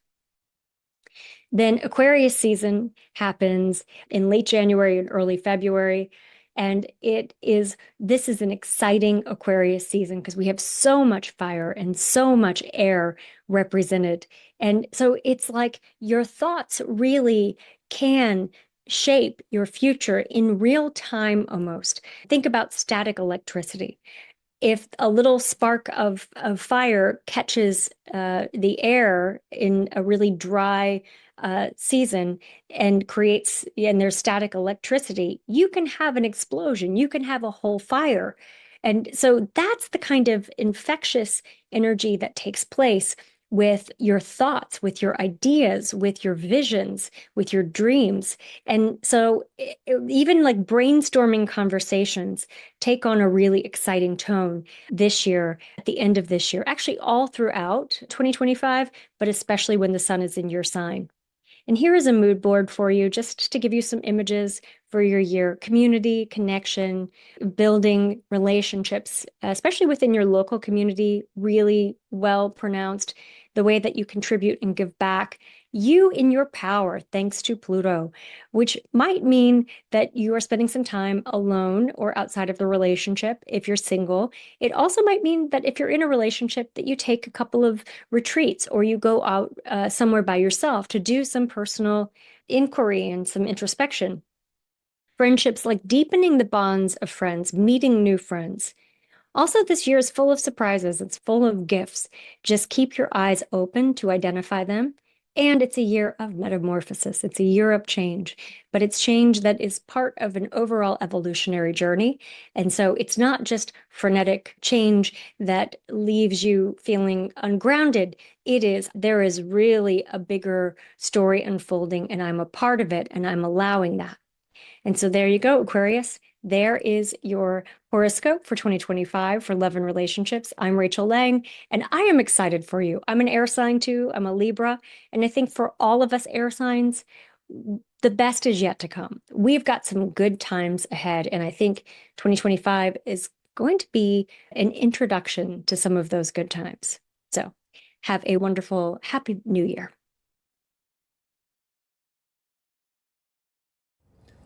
Then Aquarius season happens in late January and early February. And this is an exciting Aquarius season because we have so much fire and so much air represented. And so it's like your thoughts really can shape your future in real time almost. Think about static electricity. If a little spark of fire catches the air in a really dry season and there's static electricity, you can have an explosion, you can have a whole fire. And so that's the kind of infectious energy that takes place with your thoughts, with your ideas, with your visions, with your dreams. And so even like brainstorming conversations take on a really exciting tone this year, at the end of this year, actually all throughout 2025, but especially when the sun is in your sign. And here is a mood board for you, just to give you some images for your year: community, connection, building relationships, especially within your local community, really well pronounced. The way that you contribute and give back, you in your power, thanks to Pluto, which might mean that you are spending some time alone or outside of the relationship if you're single. It also might mean that if you're in a relationship, that you take a couple of retreats or you go out somewhere by yourself to do some personal inquiry and some introspection. Friendships, like deepening the bonds of friends, meeting new friends. Also, this year is full of surprises. It's full of gifts. Just keep your eyes open to identify them. And it's a year of metamorphosis. It's a year of change, but it's change that is part of an overall evolutionary journey. And so it's not just frenetic change that leaves you feeling ungrounded. There is really a bigger story unfolding, and I'm a part of it, and I'm allowing that. And so there you go, Aquarius. There is your horoscope for 2025 for love and relationships. I'm Rachel Lang, and I am excited for you. I'm an air sign too. I'm a Libra. And I think for all of us air signs, the best is yet to come. We've got some good times ahead. And I think 2025 is going to be an introduction to some of those good times. So have a wonderful, happy new year.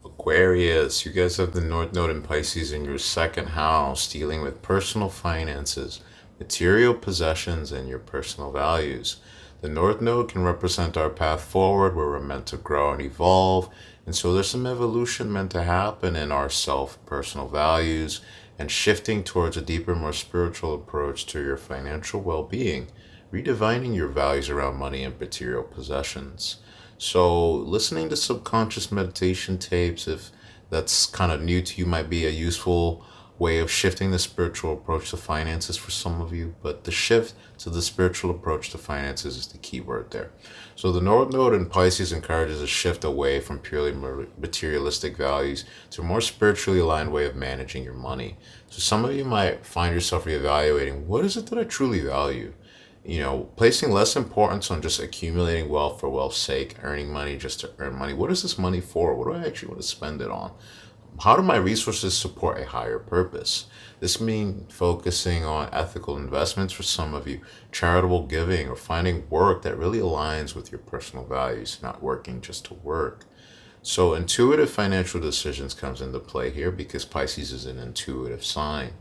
Aquarius, you guys have the North Node in Pisces in your second house, dealing with personal finances, material possessions, and your personal values. The North Node can represent our path forward where we're meant to grow and evolve. And so there's some evolution meant to happen in our personal values, and shifting towards a deeper, more spiritual approach to your financial well being, redefining your values around money and material possessions. So, listening to subconscious meditation tapes, if that's kind of new to you, might be a useful way of shifting the spiritual approach to finances for some of you, but the shift to the spiritual approach to finances is the key word there. So the North Node in Pisces encourages a shift away from purely materialistic values to a more spiritually aligned way of managing your money. So some of you might find yourself reevaluating, what is it that I truly value? Placing less importance on just accumulating wealth for wealth's sake, earning money just to earn money. What is this money for? What do I actually want to spend it on? How do my resources support a higher purpose? This means focusing on ethical investments for some of you, charitable giving, or finding work that really aligns with your personal values, not working just to work. So intuitive financial decisions comes into play here because Pisces is an intuitive sign.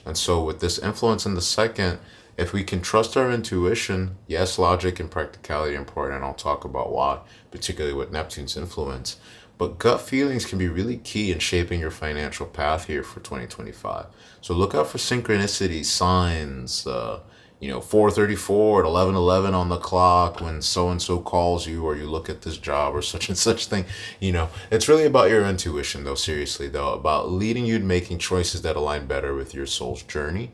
And so with this influence in the second, if we can trust our intuition, yes, logic and practicality are important, and I'll talk about why, particularly with Neptune's influence. But gut feelings can be really key in shaping your financial path here for 2025. So look out for synchronicity, signs, 4:34 at 11:11 on the clock when so-and-so calls you, or you look at this job or such and such thing. It's really about your intuition though, seriously though, about leading you to making choices that align better with your soul's journey.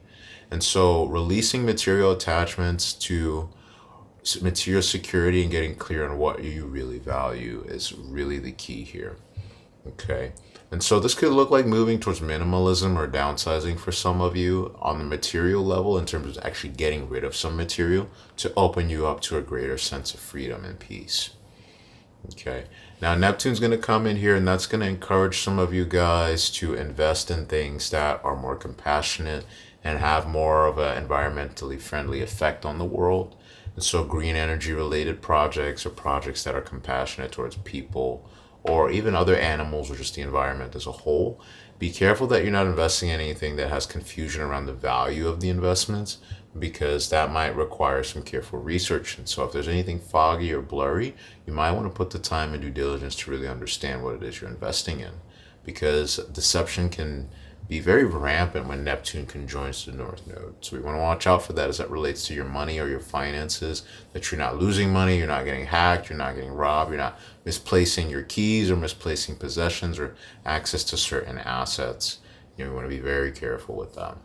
And so releasing material attachments to material security and getting clear on what you really value is really the key here. Okay. And so this could look like moving towards minimalism or downsizing for some of you on the material level in terms of actually getting rid of some material to open you up to a greater sense of freedom and peace. Okay. Now Neptune's going to come in here, and that's going to encourage some of you guys to invest in things that are more compassionate and have more of an environmentally friendly effect on the world. And so green energy related projects, or projects that are compassionate towards people or even other animals or just the environment as a whole. Be careful that you're not investing in anything that has confusion around the value of the investments, because that might require some careful research. And so if there's anything foggy or blurry, you might want to put the time and due diligence to really understand what it is you're investing in, because deception can be very rampant when Neptune conjoins the North Node. So we want to watch out for that as that relates to your money or your finances, that you're not losing money, you're not getting hacked, you're not getting robbed, you're not misplacing your keys or misplacing possessions or access to certain assets. We want to be very careful with that.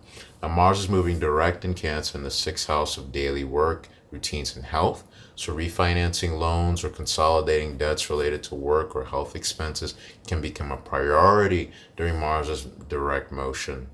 Now Mars is moving direct in Cancer in the 6th house of daily work, routines, and health. So refinancing loans or consolidating debts related to work or health expenses can become a priority during Mars's direct motion.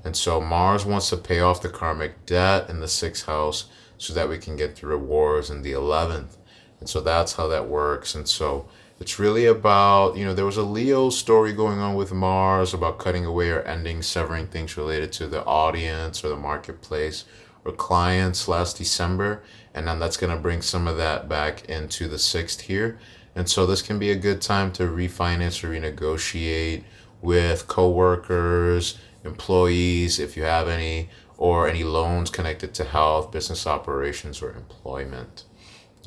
And so Mars wants to pay off the karmic debt in the 6th house so that we can get the rewards in the 11th. And so that's how that works. And so it's really about, there was a Leo story going on with Mars about cutting away or ending, severing things related to the audience or the marketplace or clients last December. And then that's going to bring some of that back into the 6th here. And so this can be a good time to refinance or renegotiate with coworkers, employees, if you have any, or any loans connected to health, business operations, or employment.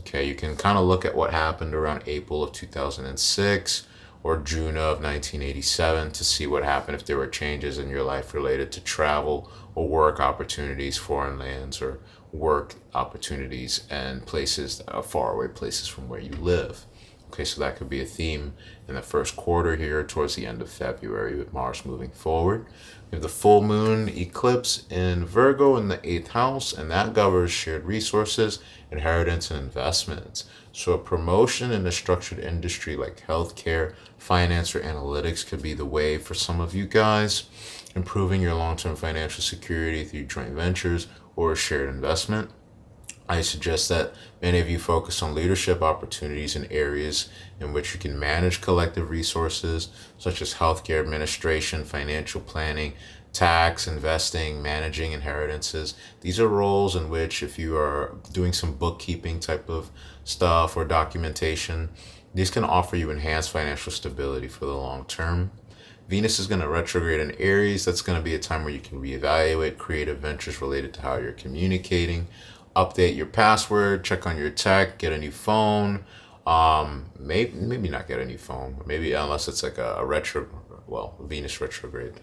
Okay, you can kind of look at what happened around April of 2006 or June of 1987 to see what happened, if there were changes in your life related to travel or work opportunities, foreign lands, or work opportunities and places, faraway places from where you live. Okay, so that could be a theme in the first quarter here towards the end of February with Mars moving forward. We have the full moon eclipse in Virgo in the 8th house, and that governs shared resources, inheritance, and investments. So a promotion in a structured industry like healthcare, finance, or analytics could be the way for some of you guys. Improving your long-term financial security through joint ventures or a shared investment. I suggest that many of you focus on leadership opportunities in areas in which you can manage collective resources, such as healthcare administration, financial planning, tax, investing, managing inheritances. These are roles in which, if you are doing some bookkeeping type of stuff or documentation, these can offer you enhanced financial stability for the long term. Venus is going to retrograde in Aries. That's going to be a time where you can reevaluate creative ventures related to how you're communicating, update your password, check on your tech, get a new phone. Maybe not get a new phone. Maybe unless it's like a Venus retrograde.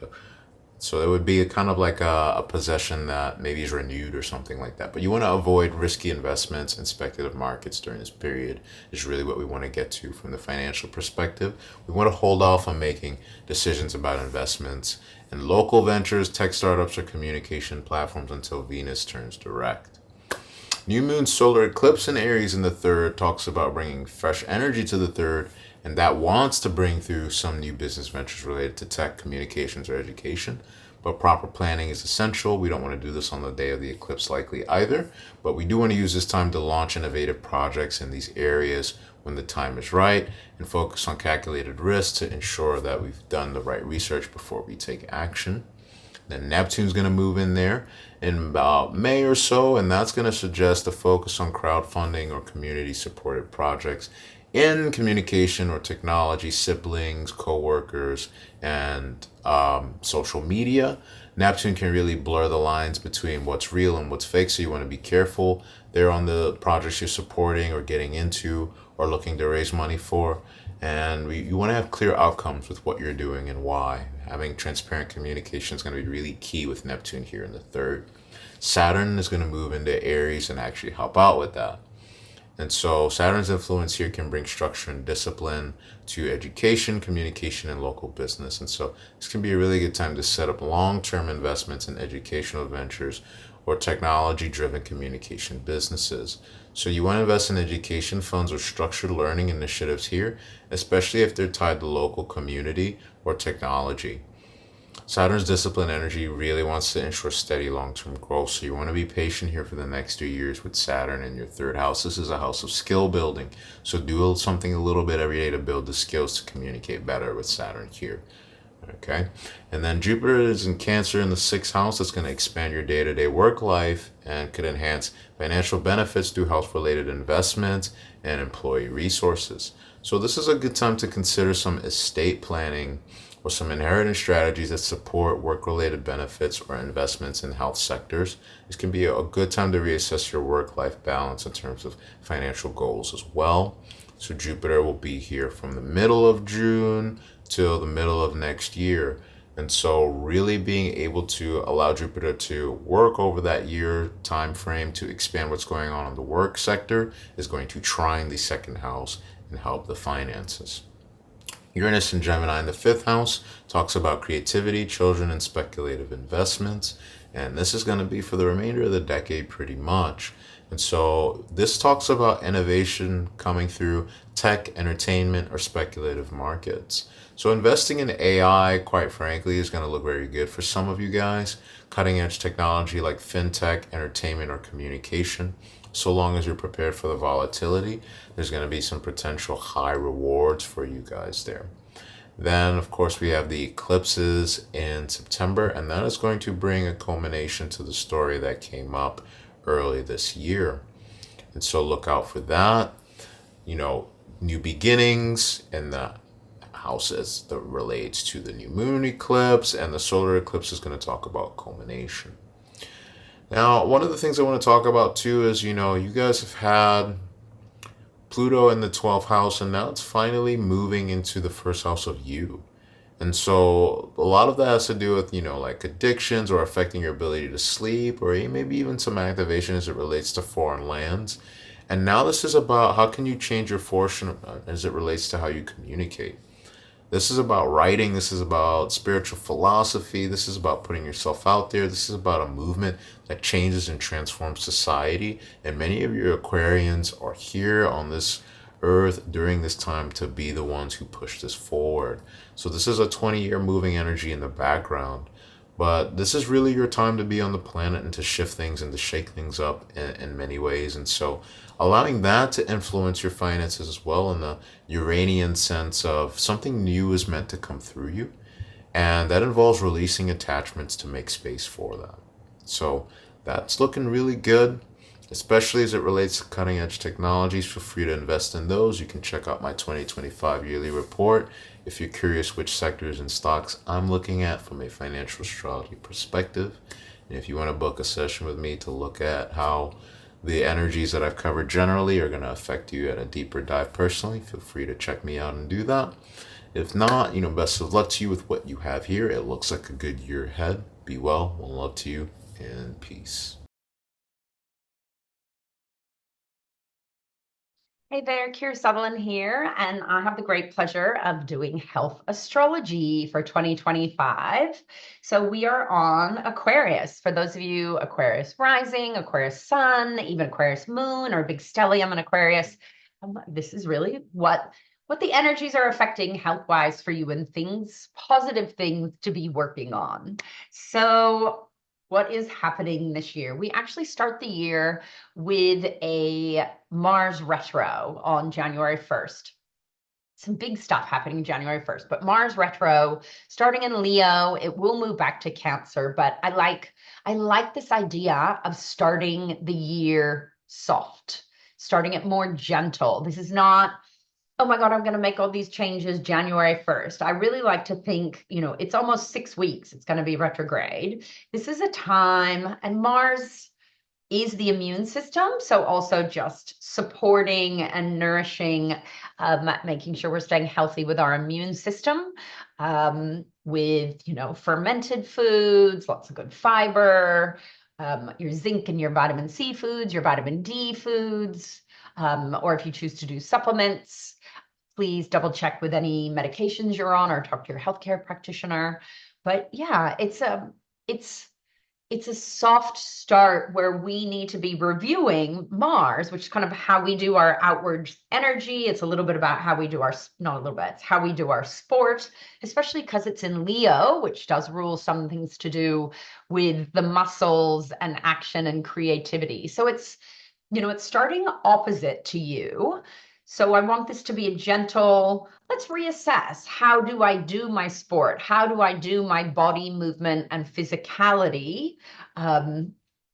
So it would be kind of like a possession that maybe is renewed or something like that. But you want to avoid risky investments and speculative markets during this period is really what we want to get to from the financial perspective. We want to hold off on making decisions about investments and local ventures, tech startups, or communication platforms until Venus turns direct. New moon solar eclipse in Aries in the third talks about bringing fresh energy to the third, and that wants to bring through some new business ventures related to tech, communications, or education. But proper planning is essential. We don't want to do this on the day of the eclipse likely either, but we do want to use this time to launch innovative projects in these areas when the time is right and focus on calculated risks to ensure that we've done the right research before we take action. Then Neptune's going to move in there in about May or so, and that's going to suggest a focus on crowdfunding or community supported projects in communication or technology, siblings, co-workers, and social media. Neptune can really blur the lines between what's real and what's fake, so you want to be careful there on the projects you're supporting or getting into or looking to raise money for. And you want to have clear outcomes with what you're doing and why. Having transparent communication is going to be really key with Neptune here in the third. Saturn is going to move into Aries and actually help out with that. And so Saturn's influence here can bring structure and discipline to education, communication, and local business. And so this can be a really good time to set up long-term investments in educational ventures or technology-driven communication businesses. So you want to invest in education funds or structured learning initiatives here, especially if they're tied to local community or technology. Saturn's discipline energy really wants to ensure steady long-term growth, so you want to be patient here for the next 2 years with Saturn in your third house. This is a house of skill building, so do something a little bit every day to build the skills to communicate better with Saturn here. Okay, and then Jupiter is in Cancer in the sixth house. That's going to expand your day-to-day work life and could enhance financial benefits through health-related investments and employee resources. So this is a good time to consider some estate planning or some inheritance strategies that support work-related benefits or investments in health sectors. This can be a good time to reassess your work-life balance in terms of financial goals as well. So Jupiter will be here from the middle of June till the middle of next year. And so really being able to allow Jupiter to work over that year time frame to expand what's going on in the work sector is going to trine the second house and help the finances. Uranus in Gemini in the fifth house talks about creativity, children, and speculative investments. And this is going to be for the remainder of the decade pretty much. And so this talks about innovation coming through tech, entertainment, or speculative markets. So investing in AI, quite frankly, is going to look very good for some of you guys. Cutting edge technology like fintech, entertainment, or communication. So long as you're prepared for the volatility, there's going to be some potential high rewards for you guys there. Then, of course, we have the eclipses in September, and that is going to bring a culmination to the story that came up early this year. And so look out for that. New beginnings in the houses that relates to the new moon eclipse, and the solar eclipse is going to talk about culmination. Now, one of the things I want to talk about too is, you guys have had Pluto in the 12th house, and now it's finally moving into the first house of you. And so a lot of that has to do with, like addictions or affecting your ability to sleep, or maybe even some activation as it relates to foreign lands. And now this is about how can you change your fortune as it relates to how you communicate. This is about writing. This is about spiritual philosophy. This is about putting yourself out there. This is about a movement that changes and transforms society. And many of your Aquarians are here on this earth during this time to be the ones who push this forward. So this is a 20-year moving energy in the background. But this is really your time to be on the planet and to shift things and to shake things up in many ways. And so allowing that to influence your finances as well in the Uranian sense of something new is meant to come through you. And that involves releasing attachments to make space for that. So that's looking really good, especially as it relates to cutting edge technologies. Feel free to invest in those. You can check out my 2025 yearly report if you're curious which sectors and stocks I'm looking at from a financial astrology perspective. And if you want to book a session with me to look at how the energies that I've covered generally are going to affect you at a deeper dive personally, feel free to check me out and do that. If not, best of luck to you with what you have here. It looks like a good year ahead. Be well, one love to you, and peace. Hey there, Sutherland here, and I have the great pleasure of doing health astrology for 2025. So we are on Aquarius. For those of you Aquarius rising, Aquarius sun, even Aquarius moon, or big stellium in Aquarius, this is really what the energies are affecting health-wise for you and things, positive things to be working on. So what is happening this year? We actually start the year with a Mars retro on January 1st. Some big stuff happening January 1st, but Mars retro starting in Leo, it will move back to Cancer, but I like this idea of starting the year soft, starting it more gentle. This is not, oh my God, I'm going to make all these changes January 1st. I really like to think, it's almost 6 weeks. It's going to be retrograde. This is a time, and Mars is the immune system. So also just supporting and nourishing, making sure we're staying healthy with our immune system, with, fermented foods, lots of good fiber, your zinc and your vitamin C foods, your vitamin D foods, or if you choose to do supplements, please double check with any medications you're on or talk to your healthcare practitioner. But yeah, it's a soft start where we need to be reviewing Mars, which is kind of how we do our outward energy. It's a little bit about how we do not a little bit, it's how we do our sport, especially because it's in Leo, which does rule some things to do with the muscles and action and creativity. So it's starting opposite to you. So I want this to be a gentle, let's reassess. How do I do my sport? How do I do my body movement and physicality?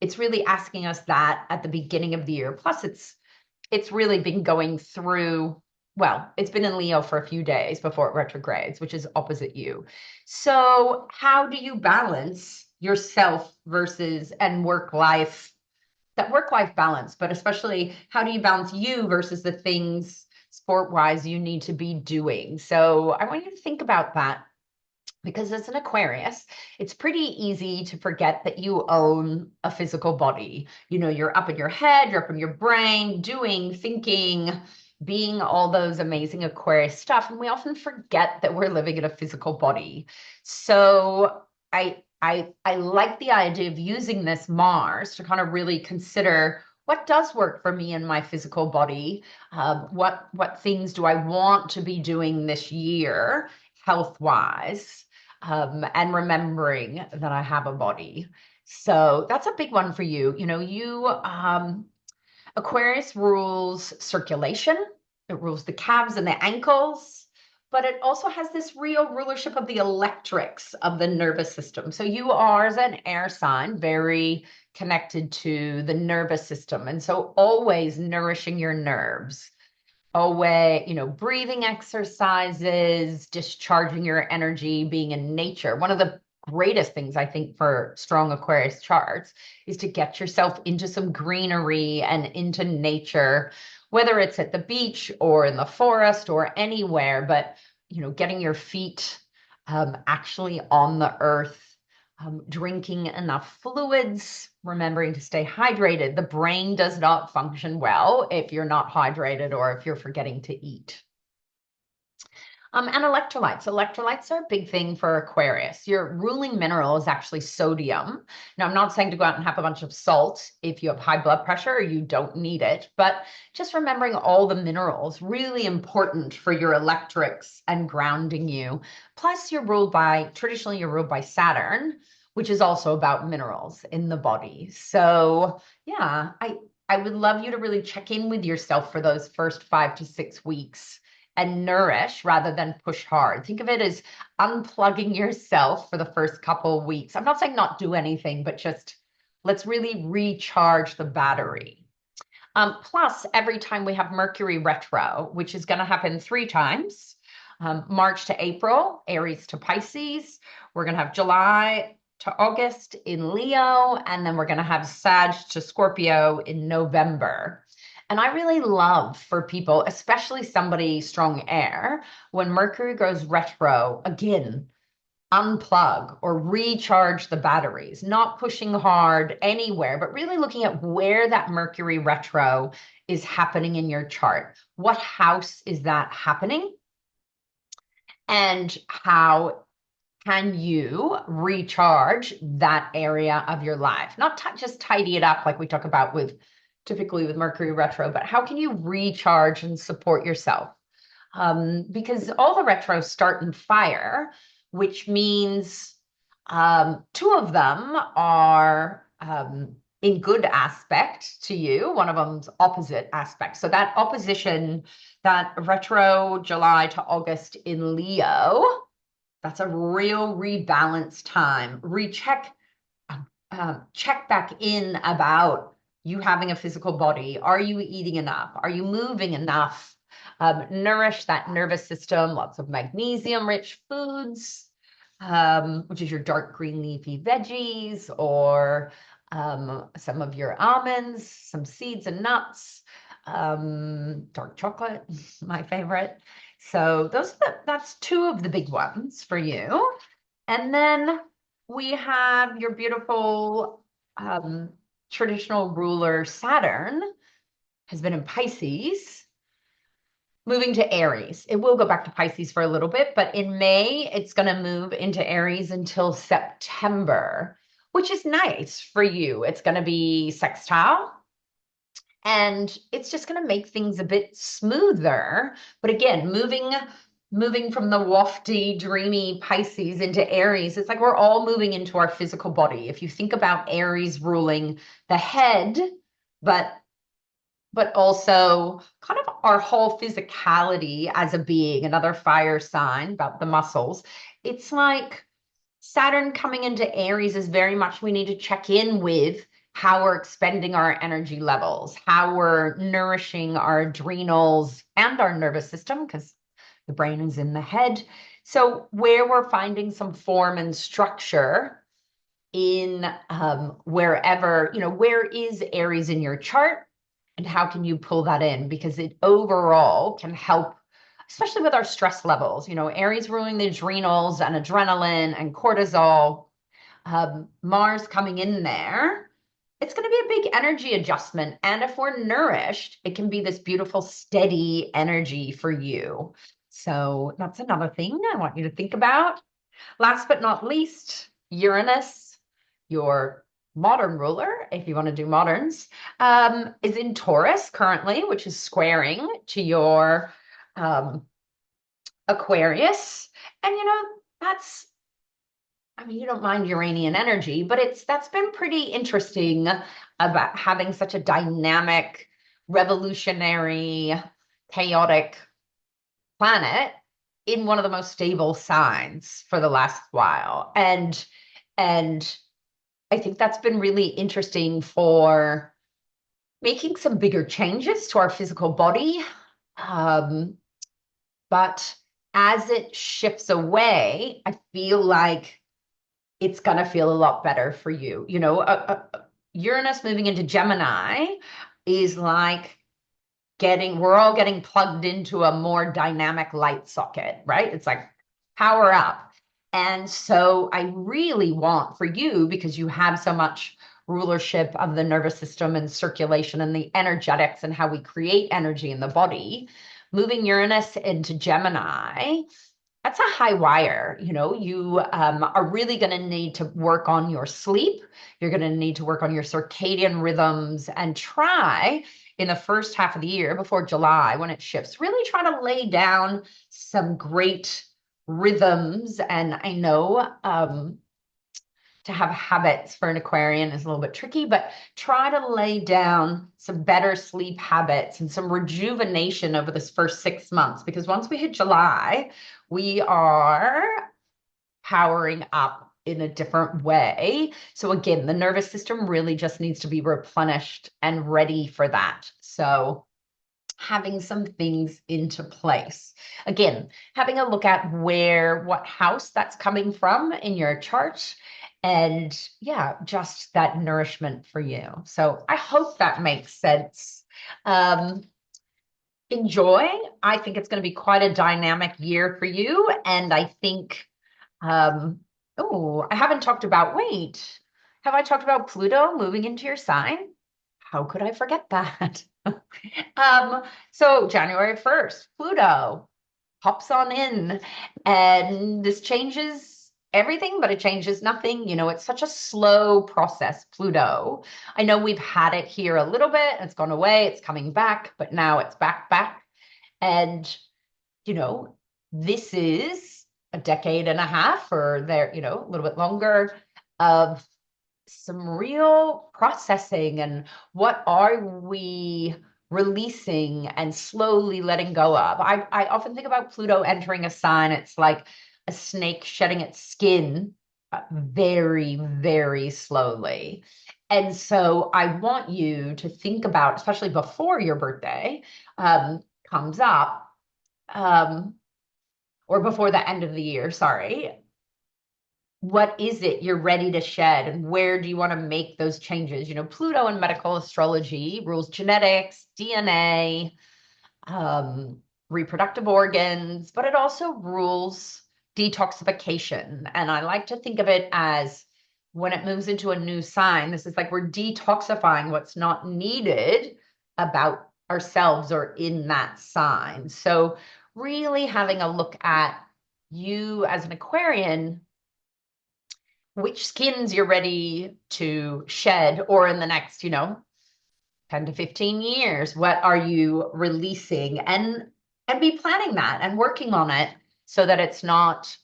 It's really asking us that at the beginning of the year. Plus, it's really been going through, well, it's been in Leo for a few days before it retrogrades, which is opposite you. So how do you balance yourself versus and work life? That work-life balance, but especially how do you balance you versus the things sport-wise you need to be doing? So I want you to think about that, because as an Aquarius, it's pretty easy to forget that you own a physical body. You're up in your head, you're up in your brain, doing, thinking, being all those amazing Aquarius stuff. And we often forget that we're living in a physical body. So I like the idea of using this Mars to kind of really consider what does work for me in my physical body. What things do I want to be doing this year, health-wise, and remembering that I have a body. So that's a big one for you. Aquarius rules circulation. It rules the calves and the ankles. But it also has this real rulership of the electrics of the nervous system. So you are, as an air sign, very connected to the nervous system. And so always nourishing your nerves, always, breathing exercises, discharging your energy, being in nature. One of the greatest things I think for strong Aquarius charts is to get yourself into some greenery and into nature, whether it's at the beach or in the forest or anywhere, but getting your feet actually on the earth, drinking enough fluids, remembering to stay hydrated. The brain does not function well if you're not hydrated or if you're forgetting to eat. And electrolytes. Electrolytes are a big thing for Aquarius. Your ruling mineral is actually sodium. Now, I'm not saying to go out and have a bunch of salt if you have high blood pressure or you don't need it, but just remembering all the minerals, really important for your electrics and grounding you. Plus, traditionally you're ruled by Saturn, which is also about minerals in the body. So yeah, I would love you to really check in with yourself for those first 5 to 6 weeks and nourish rather than push hard. Think of it as unplugging yourself for the first couple of weeks. I'm not saying not do anything, but just let's really recharge the battery. Plus, every time we have Mercury retro, which is going to happen 3 times, March to April, Aries to Pisces. We're going to have July to August in Leo, and then we're going to have Sag to Scorpio in November. And I really love for people, especially somebody strong air, when Mercury goes retro, again, unplug or recharge the batteries, not pushing hard anywhere, but really looking at where that Mercury retro is happening in your chart? What house is that happening? And how can you recharge that area of your life? Not just tidy it up like we talk about typically with Mercury retro, but how can you recharge and support yourself? Because all the retros start in fire, which means two of them are in good aspect to you. One of them's opposite aspect. So that opposition, that retro July to August in Leo, that's a real rebalance time. Check back in about you having a physical body. Are you eating enough? Are you moving enough? Nourish that nervous system, lots of magnesium-rich foods, which is your dark green leafy veggies, or some of your almonds, some seeds and nuts, dark chocolate, my favorite. So that's two of the big ones for you. And then we have your beautiful traditional ruler Saturn has been in Pisces, moving to Aries. It will go back to Pisces for a little bit, but in May, it's going to move into Aries until September, which is nice for you. It's going to be sextile, and it's just going to make things a bit smoother. But again, moving from the wafty, dreamy Pisces into Aries, it's like we're all moving into our physical body. If you think about Aries ruling the head, but also kind of our whole physicality as a being, another fire sign about the muscles. It's like Saturn coming into Aries is very much, we need to check in with how we're expending our energy levels, how we're nourishing our adrenals and our nervous system, because the brain is in the head. So where we're finding some form and structure in wherever, where is Aries in your chart? And how can you pull that in? Because it overall can help, especially with our stress levels. Aries ruling the adrenals and adrenaline and cortisol. Mars coming in there, it's going to be a big energy adjustment. And if we're nourished, it can be this beautiful, steady energy for you. So that's another thing I want you to think about. Last but not least, Uranus, your modern ruler, if you want to do moderns, is in Taurus currently, which is squaring to your Aquarius. And you don't mind Uranian energy, but that's been pretty interesting about having such a dynamic, revolutionary, chaotic planet in one of the most stable signs for the last while. And I think that's been really interesting for making some bigger changes to our physical body. But as it shifts away, I feel like it's going to feel a lot better for you. Uranus moving into Gemini is like we're all getting plugged into a more dynamic light socket, right? It's like power up. And so I really want for you, because you have so much rulership of the nervous system and circulation and the energetics and how we create energy in the body, moving Uranus into Gemini, that's a high wire. You are really going to need to work on your sleep. You're going to need to work on your circadian rhythms and try in the first half of the year before July, when it shifts, really try to lay down some great rhythms. And I know to have habits for an Aquarian is a little bit tricky, but try to lay down some better sleep habits and some rejuvenation over this first 6 months, because once we hit July, we are powering up in a different way. So again, the nervous system really just needs to be replenished and ready for that. So having some things into place. Again, having a look at what house that's coming from in your chart, and just that nourishment for you. So I hope that makes sense. Enjoy. I think it's going to be quite a dynamic year for you. And I think, I haven't talked about, have I talked about Pluto moving into your sign? How could I forget that? So January 1st, Pluto hops on in, and this changes everything, but it changes nothing. It's such a slow process, Pluto. I know we've had it here a little bit, it's gone away, it's coming back, but now it's back. And, this is a decade and a half or there, a little bit longer of some real processing and what are we releasing and slowly letting go of. I often think about Pluto entering a sign. It's like a snake shedding its skin very, very slowly. And so I want you to think about, especially before your birthday comes up, or before the end of the year, sorry, what is it you're ready to shed and where do you want to make those changes? Pluto in medical astrology rules genetics, DNA, reproductive organs, but it also rules detoxification. And I like to think of it as when it moves into a new sign, this is like we're detoxifying what's not needed about ourselves or in that sign. So really having a look at you as an Aquarian, which skins you're ready to shed, or in the next, 10 to 15 years, what are you releasing, and be planning that and working on it so that it's not,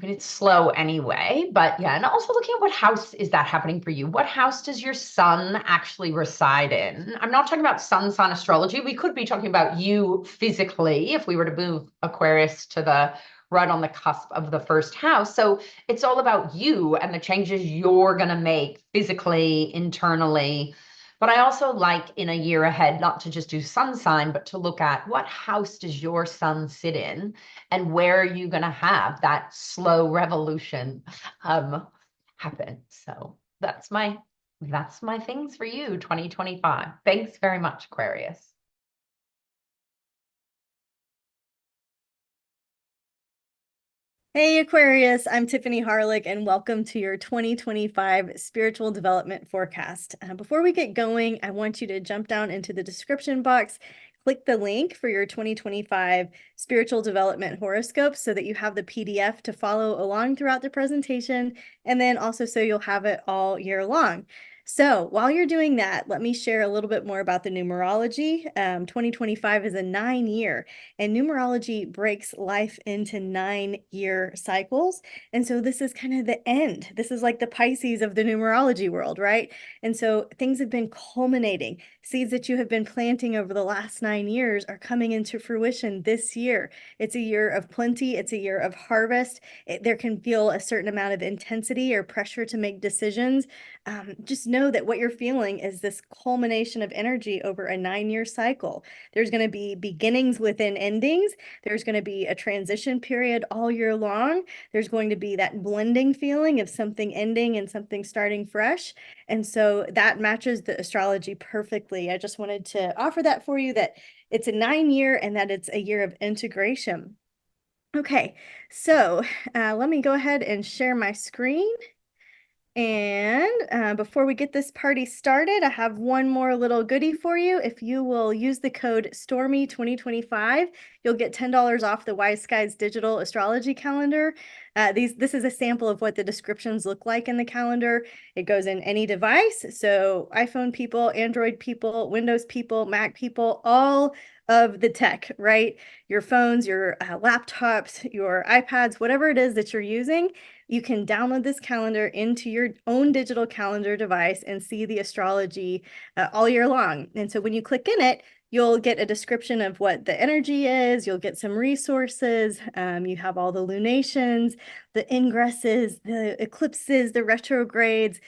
it's slow anyway, but yeah. And also looking at what house is that happening for you? What house does your sun actually reside in? I'm not talking about sun sign astrology. We could be talking about you physically if we were to move Aquarius to the right on the cusp of the first house. So it's all about you and the changes you're going to make physically, internally. But I also like in a year ahead, not to just do sun sign, but to look at what house does your sun sit in and where are you going to have that slow revolution happen. So that's my things for you, 2025. Thanks very much, Aquarius. Hey Aquarius, I'm Tiffany Harelik and welcome to your 2025 Spiritual Development Forecast. Before we get going, I want you to jump down into the description box, click the link for your 2025 Spiritual Development Horoscope so that you have the PDF to follow along throughout the presentation, and then also so you'll have it all year long. So while you're doing that, let me share a little bit more about the numerology. 2025 is a 9-year, and numerology breaks life into 9-year cycles. And so this is kind of the end. This is like the Pisces of the numerology world, right? And so things have been culminating. Seeds that you have been planting over the last 9 years are coming into fruition this year. It's a year of plenty. It's a year of harvest. There can feel a certain amount of intensity or pressure to make decisions. Just know that what you're feeling is this culmination of energy over a 9-year cycle. There's going to be beginnings within endings. There's going to be a transition period all year long. There's going to be that blending feeling of something ending and something starting fresh. And so that matches the astrology perfectly. I just wanted to offer that for you, that it's a 9-year and that it's a year of integration. Okay, so let me go ahead and share my screen. And before we get this party started, I have one more little goodie for you. If you will use the code Stormie 2025, you'll get $10 off the Wise Skies digital astrology calendar. This is a sample of what the descriptions look like in the calendar. It goes in any device. So iPhone people, Android people, Windows people, Mac people, all of the tech, right? Your phones, your laptops, your iPads, whatever it is that you're using, you can download this calendar into your own digital calendar device and see the astrology all year long. And so when you click in it, you'll get a description of what the energy is. You'll get some resources. You have all the lunations, the ingresses, the eclipses, the retrogrades,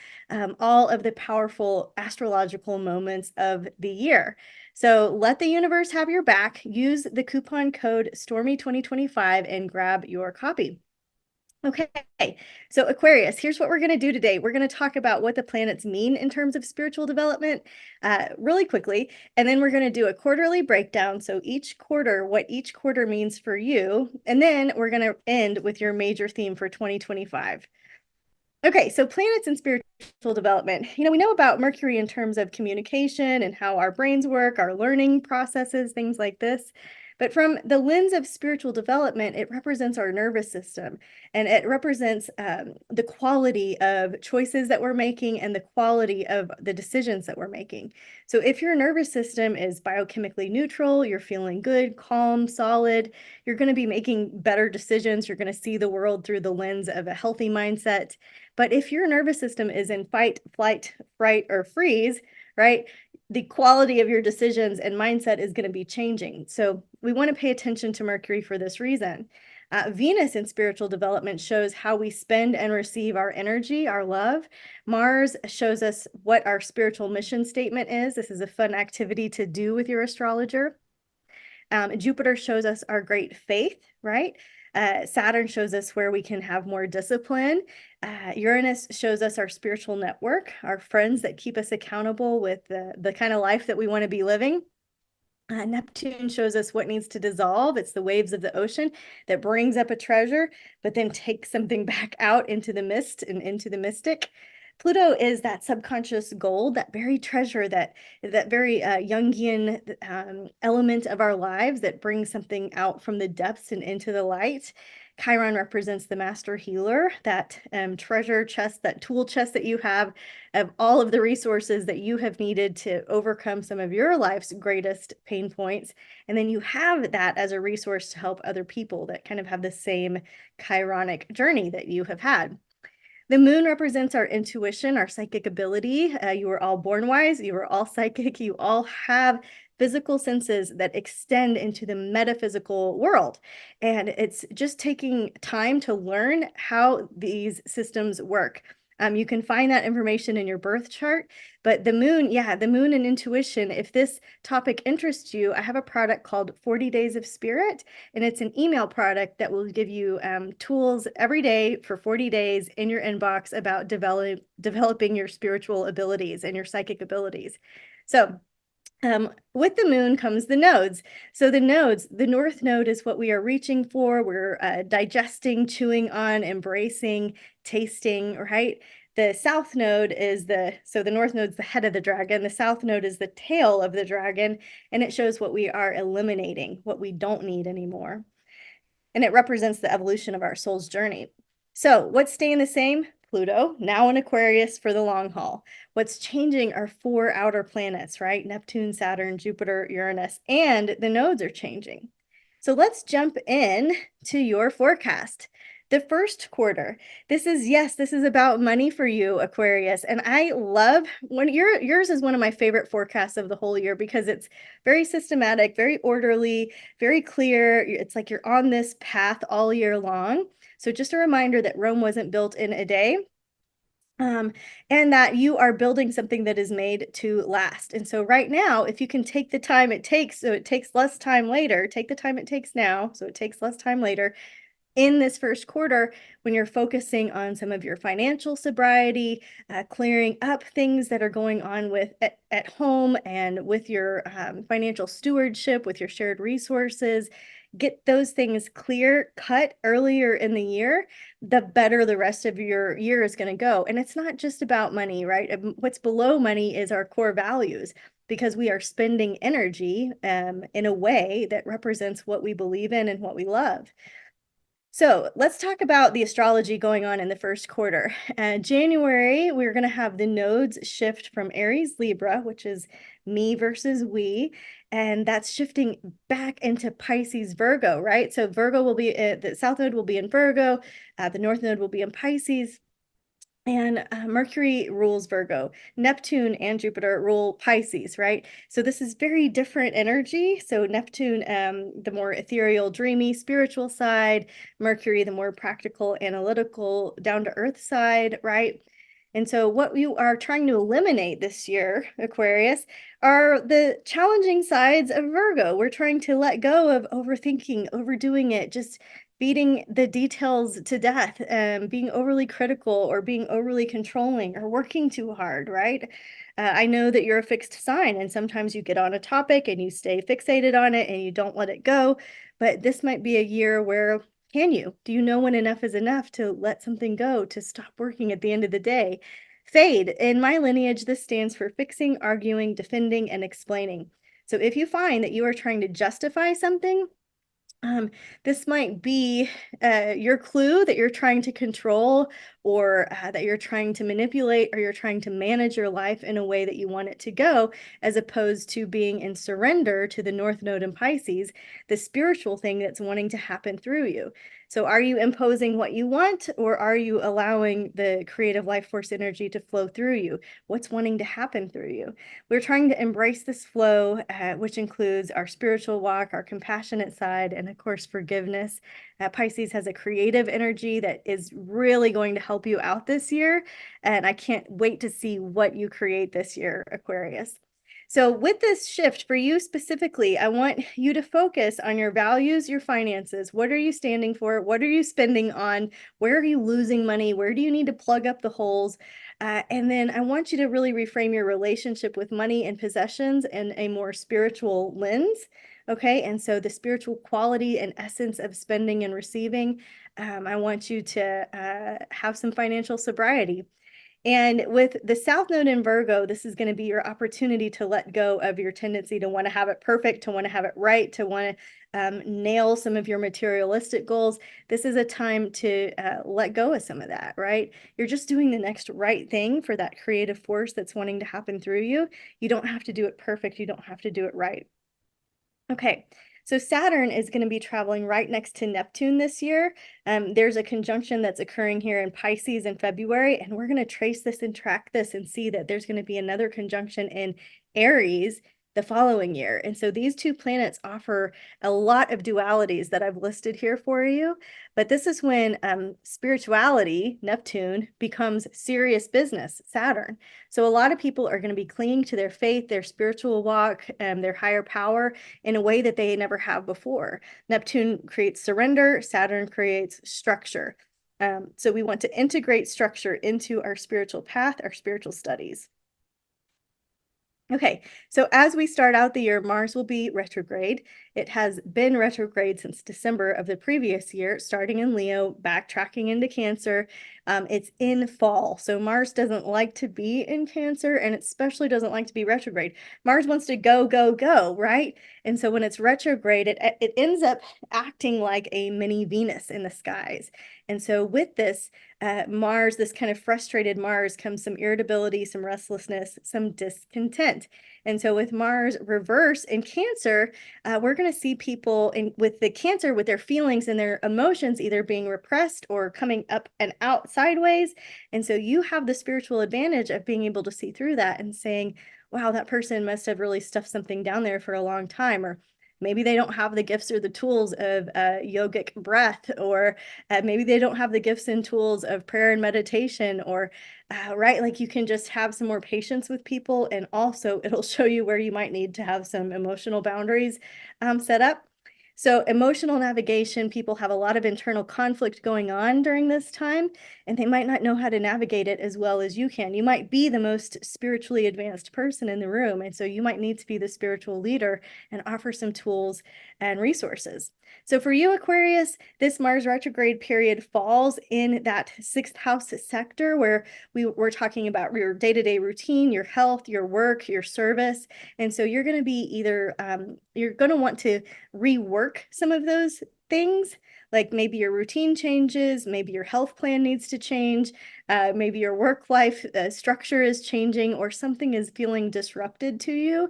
all of the powerful astrological moments of the year. So let the universe have your back. Use the coupon code Stormie2025 and grab your copy. Okay, so Aquarius, here's what we're going to do today. We're going to talk about what the planets mean in terms of spiritual development really quickly, and then we're going to do a quarterly breakdown. So each quarter, what each quarter means for you, and then we're going to end with your major theme for 2025. Okay, so planets and spiritual development. We know about Mercury in terms of communication and how our brains work, our learning processes, things like this. But from the lens of spiritual development, it represents our nervous system, and it represents the quality of choices that we're making and the quality of the decisions that we're making. So if your nervous system is biochemically neutral, you're feeling good, calm, solid, you're going to be making better decisions. You're going to see the world through the lens of a healthy mindset. But if your nervous system is in fight, flight, fright, or freeze, right, the quality of your decisions and mindset is going to be changing. So we want to pay attention to Mercury for this reason. Venus in spiritual development shows how we spend and receive our energy, our love. Mars shows us what our spiritual mission statement is. This is a fun activity to do with your astrologer. Jupiter shows us our great faith, right? Saturn shows us where we can have more discipline. Uranus shows us our spiritual network, our friends that keep us accountable with the kind of life that we want to be living. Neptune shows us what needs to dissolve. It's the waves of the ocean that brings up a treasure, but then takes something back out into the mist and into the mystic. Pluto is that subconscious gold, that very treasure, that very Jungian element of our lives that brings something out from the depths and into the light. Chiron represents the master healer, that treasure chest, that tool chest that you have of all of the resources that you have needed to overcome some of your life's greatest pain points. And then you have that as a resource to help other people that kind of have the same chironic journey that you have had. The moon represents our intuition, our psychic ability. You were all born wise. You were all psychic. You all have physical senses that extend into the metaphysical world. And it's just taking time to learn how these systems work. You can find that information in your birth chart, but the moon, the moon and intuition, if this topic interests you, I have a product called 40 Days of Spirit, and it's an email product that will give you tools every day for 40 days in your inbox about developing your spiritual abilities and your psychic abilities. So with the moon comes the nodes. So the nodes, the north node is what we are reaching for. We're digesting, chewing on, embracing, tasting, right? The south node is the north node is the head of the dragon. The south node is the tail of the dragon, and it shows what we are eliminating, what we don't need anymore. And it represents the evolution of our soul's journey. So what's staying the same? Pluto, now in Aquarius for the long haul. What's changing are 4 outer planets, right? Neptune, Saturn, Jupiter, Uranus, and the nodes are changing. So let's jump in to your forecast. The first quarter, this is about money for you, Aquarius. And I love yours is one of my favorite forecasts of the whole year because it's very systematic, very orderly, very clear. It's like you're on this path all year long. So just a reminder that Rome wasn't built in a day. And that you are building something that is made to last. And so right now, if you can take the time it takes, so it takes less time later, take the time it takes now, so it takes less time later, in this first quarter, when you're focusing on some of your financial sobriety, clearing up things that are going on with at home and with your financial stewardship, with your shared resources, get those things clear cut earlier in the year, the better the rest of your year is going to go. And it's not just about money, right? What's below money is our core values, because we are spending energy in a way that represents what we believe in and what we love. So let's talk about the astrology going on in the first quarter. January, we're going to have the nodes shift from Aries Libra, which is me versus we, and that's shifting back into Pisces Virgo, right? So Virgo will be, the south node will be in Virgo, the north node will be in Pisces. And Mercury rules Virgo. Neptune and Jupiter rule Pisces, right? So this is very different energy. So Neptune, the more ethereal, dreamy, spiritual side. Mercury, the more practical, analytical, down-to-earth side, right? And so what you are trying to eliminate this year, Aquarius, are the challenging sides of Virgo. We're trying to let go of overthinking, overdoing it, just beating the details to death, being overly critical or being overly controlling or working too hard, right? I know that you're a fixed sign, and sometimes you get on a topic and you stay fixated on it and you don't let it go. But this might be a year where do you know when enough is enough to let something go, to stop working at the end of the day? Fade. In my lineage, this stands for fixing, arguing, defending, and explaining. So if you find that you are trying to justify something, this might be your clue that you're trying to control, or that you're trying to manipulate, or you're trying to manage your life in a way that you want it to go, as opposed to being in surrender to the North Node in Pisces, the spiritual thing that's wanting to happen through you. So are you imposing what you want, or are you allowing the creative life force energy to flow through you? What's wanting to happen through you? We're trying to embrace this flow, which includes our spiritual walk, our compassionate side, and of course, forgiveness. Pisces has a creative energy that is really going to help you out this year. And I can't wait to see what you create this year, Aquarius. So with this shift for you specifically, I want you to focus on your values, your finances. What are you standing for? What are you spending on? Where are you losing money? Where do you need to plug up the holes? And then I want you to really reframe your relationship with money and possessions in a more spiritual lens. Okay, and so the spiritual quality and essence of spending and receiving, I want you to have some financial sobriety. And with the South Node in Virgo, this is going to be your opportunity to let go of your tendency to want to have it perfect, to want to have it right, to want to nail some of your materialistic goals. This is a time to let go of some of that, right? You're just doing the next right thing for that creative force that's wanting to happen through you. You don't have to do it perfect. You don't have to do it right. Okay, so Saturn is going to be traveling right next to Neptune this year. There's a conjunction that's occurring here in Pisces in February, and we're going to trace this and track this and see that there's going to be another conjunction in Aries the following year. And so these two planets offer a lot of dualities that I've listed here for you. But this is when spirituality, Neptune, becomes serious business, Saturn. So a lot of people are going to be clinging to their faith, their spiritual walk, their higher power in a way that they never have before. Neptune creates surrender, Saturn creates structure. So we want to integrate structure into our spiritual path, our spiritual studies. Okay, so as we start out the year, Mars will be retrograde. It has been retrograde since December of the previous year, starting in Leo, backtracking into Cancer. It's in fall, so Mars doesn't like to be in Cancer, and it especially doesn't like to be retrograde. Mars wants to go, go, go, right? And so when it's retrograde, it ends up acting like a mini Venus in the skies. And so with this, Mars, this kind of frustrated Mars, comes some irritability, some restlessness, some discontent. And so with Mars reverse in Cancer, we're going to see people with the Cancer, with their feelings and their emotions either being repressed or coming up and out sideways. And so you have the spiritual advantage of being able to see through that and saying, wow, that person must have really stuffed something down there for a long time. Or maybe they don't have the gifts or the tools of yogic breath, or maybe they don't have the gifts and tools of prayer and meditation, or right, like you can just have some more patience with people, and also it'll show you where you might need to have some emotional boundaries set up. So emotional navigation, people have a lot of internal conflict going on during this time, and they might not know how to navigate it as well as you can. You might be the most spiritually advanced person in the room, and so you might need to be the spiritual leader and offer some tools and resources. So for you, Aquarius, this Mars retrograde period falls in that 6th house sector where we're talking about your day-to-day routine, your health, your work, your service. And so you're going to be either, you're going to want to rework some of those things, like maybe your routine changes, maybe your health plan needs to change, maybe your work life structure is changing, or something is feeling disrupted to you.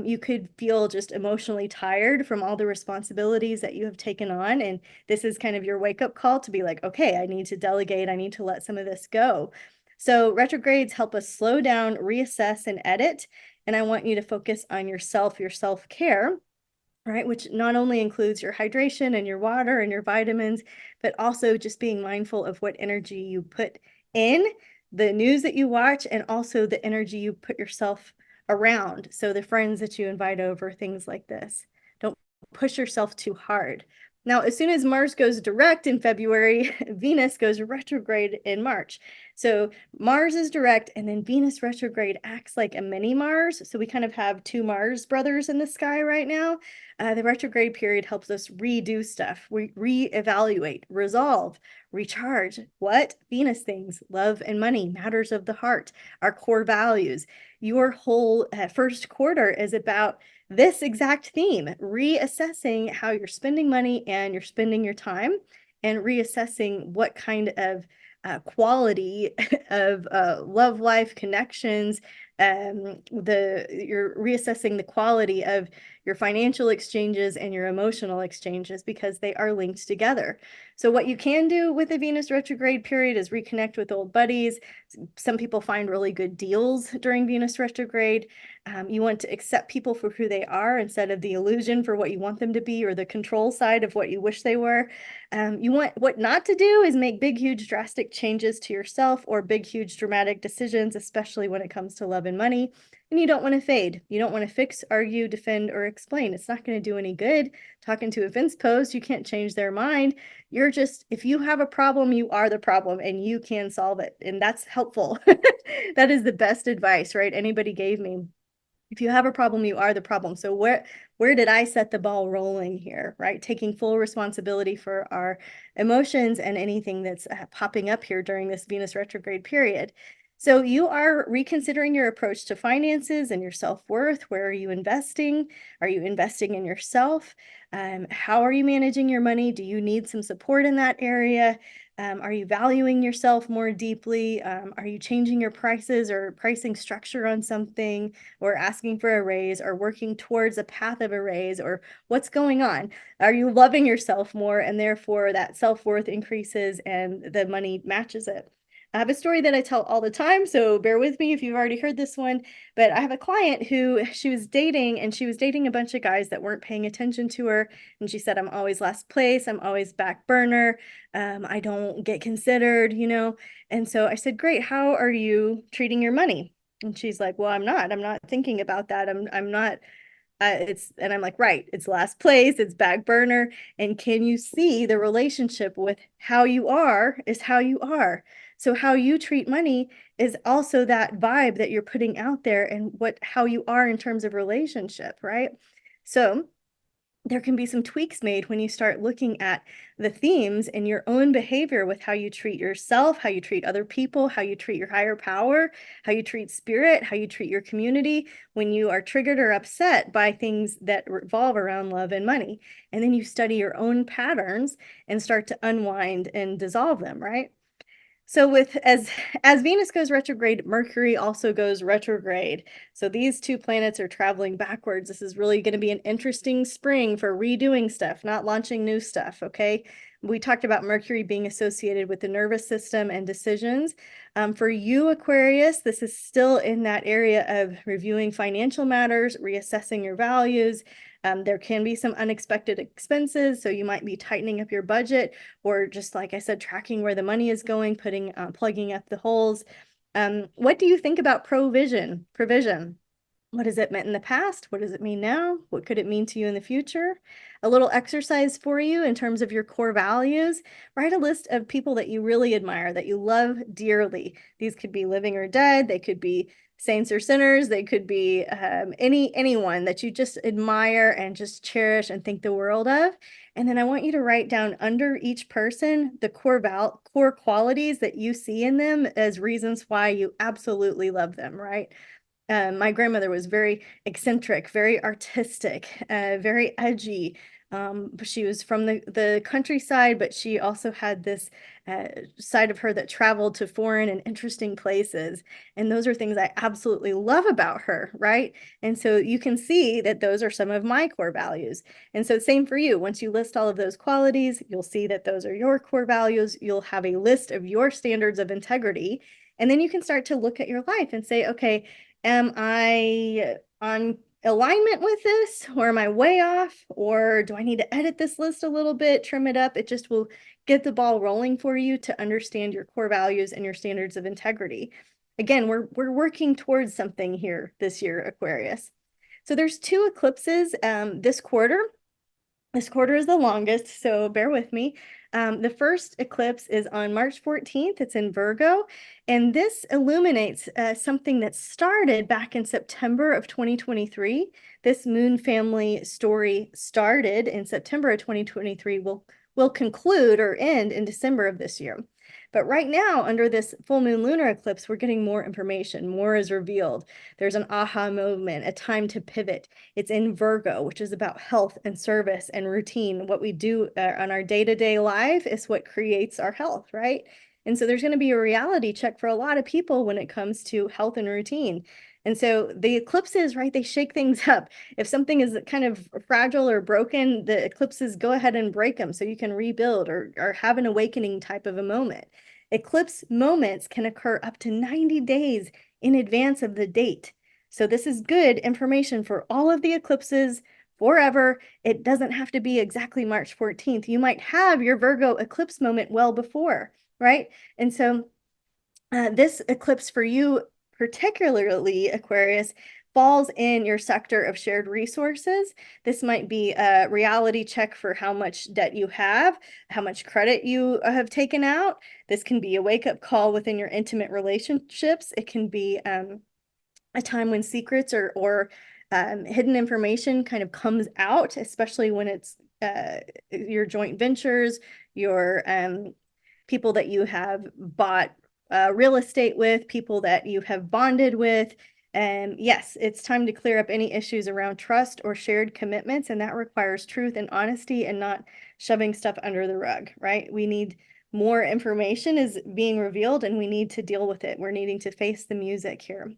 You could feel just emotionally tired from all the responsibilities that you have taken on. And this is kind of your wake-up call to be like, okay, I need to delegate. I need to let some of this go. So retrogrades help us slow down, reassess, and edit. And I want you to focus on yourself, your self-care, right? Which not only includes your hydration and your water and your vitamins, but also just being mindful of what energy you put in, the news that you watch, and also the energy you put yourself around. So the friends that you invite over, things like this. Don't push yourself too hard. Now, as soon as Mars goes direct in February, Venus goes retrograde in March. So Mars is direct, and then Venus retrograde acts like a mini Mars. So we kind of have two Mars brothers in the sky right now. The retrograde period helps us redo stuff, reevaluate, resolve, recharge. What? Venus things, love and money, matters of the heart, our core values. Your whole first quarter is about this exact theme, reassessing how you're spending money and you're spending your time, and reassessing what kind of quality of love life connections. You're reassessing the quality of your financial exchanges and your emotional exchanges, because they are linked together. So what you can do with the Venus retrograde period is reconnect with old buddies. Some people find really good deals during Venus retrograde. You want to accept people for who they are instead of the illusion for what you want them to be, or the control side of what you wish they were. What not to do is make big, huge, drastic changes to yourself, or big, huge, dramatic decisions, especially when it comes to love and money. And you don't want to fade. You don't want to fix, argue, defend, or explain. It's not going to do any good. Talking to a fence post, you can't change their mind. If you have a problem, you are the problem, and you can solve it. And that's helpful. That is the best advice, right? Anybody gave me. If you have a problem, you are the problem. So where did I set the ball rolling here, right? Taking full responsibility for our emotions and anything that's popping up here during this Venus retrograde period. So you are reconsidering your approach to finances and your self-worth. Where are you investing? Are you investing in yourself? How are you managing your money? Do you need some support in that area? Are you valuing yourself more deeply? Are you changing your prices or pricing structure on something, or asking for a raise, or working towards a path of a raise, or what's going on? Are you loving yourself more, and therefore that self-worth increases and the money matches it? I have a story that I tell all the time, so bear with me if you've already heard this one. But I have a client who she was dating a bunch of guys that weren't paying attention to her. And she said, I'm always last place. I'm always back burner. I don't get considered, And so I said, great. How are you treating your money? And she's like, well, I'm not thinking about that. I'm not. And I'm like, right, it's last place, it's back burner. And can you see the relationship with how you are is how you are? So how you treat money is also that vibe that you're putting out there, and how you are in terms of relationship, right? So there can be some tweaks made when you start looking at the themes in your own behavior with how you treat yourself, how you treat other people, how you treat your higher power, how you treat spirit, how you treat your community when you are triggered or upset by things that revolve around love and money. And then you study your own patterns and start to unwind and dissolve them, right? So as Venus goes retrograde, Mercury also goes retrograde. So these two planets are traveling backwards. This is really going to be an interesting spring for redoing stuff, not launching new stuff, okay? We talked about Mercury being associated with the nervous system and decisions. For you, Aquarius, this is still in that area of reviewing financial matters, reassessing your values. There can be some unexpected expenses, so you might be tightening up your budget, or just like I said, tracking where the money is going, plugging up the holes. What do you think about provision? What has it meant in the past? What does it mean now? What could it mean to you in the future? A little exercise for you in terms of your core values. Write a list of people that you really admire, that you love dearly. These could be living or dead. They could be saints or sinners. They could be anyone that you just admire and just cherish and think the world of. And then I want you to write down under each person the core qualities that you see in them as reasons why you absolutely love them, right? My grandmother was very eccentric, very artistic, very edgy. She was from the countryside, but she also had this side of her that traveled to foreign and interesting places. And those are things I absolutely love about her, right? And so you can see that those are some of my core values. And so same for you. Once you list all of those qualities, you'll see that those are your core values. You'll have a list of your standards of integrity. And then you can start to look at your life and say, okay, am I on alignment with this, or am I way off, or do I need to edit this list a little bit, trim it up? It just will get the ball rolling for you to understand your core values and your standards of integrity. Again, we're working towards something here this year, Aquarius. So there's two eclipses this quarter. This quarter is the longest, so bear with me. The first eclipse is on March 14th. It's in Virgo, and this illuminates something that started back in September of 2023. This moon family story started in September of 2023, will conclude or end in December of this year. But right now, under this full moon lunar eclipse, we're getting more information. More is revealed. There's an aha moment, a time to pivot. It's in Virgo, which is about health and service and routine. What we do on our day-to-day life is what creates our health, right? And so there's going to be a reality check for a lot of people when it comes to health and routine. And so the eclipses, right, they shake things up. If something is kind of fragile or broken, the eclipses go ahead and break them so you can rebuild or have an awakening type of a moment. Eclipse moments can occur up to 90 days in advance of the date. So this is good information for all of the eclipses forever. It doesn't have to be exactly March 14th. You might have your Virgo eclipse moment well before, right? And so this eclipse for you, particularly Aquarius, falls in your sector of shared resources. This might be a reality check for how much debt you have, how much credit you have taken out. This can be a wake-up call within your intimate relationships. It can be a time when secrets or hidden information kind of comes out, especially when it's your joint ventures, your people that you have bought real estate with, people that you have bonded with. And yes, it's time to clear up any issues around trust or shared commitments, and that requires truth and honesty and not shoving stuff under the rug, right? We need more information is being revealed, and we need to deal with it. We're needing to face the music here.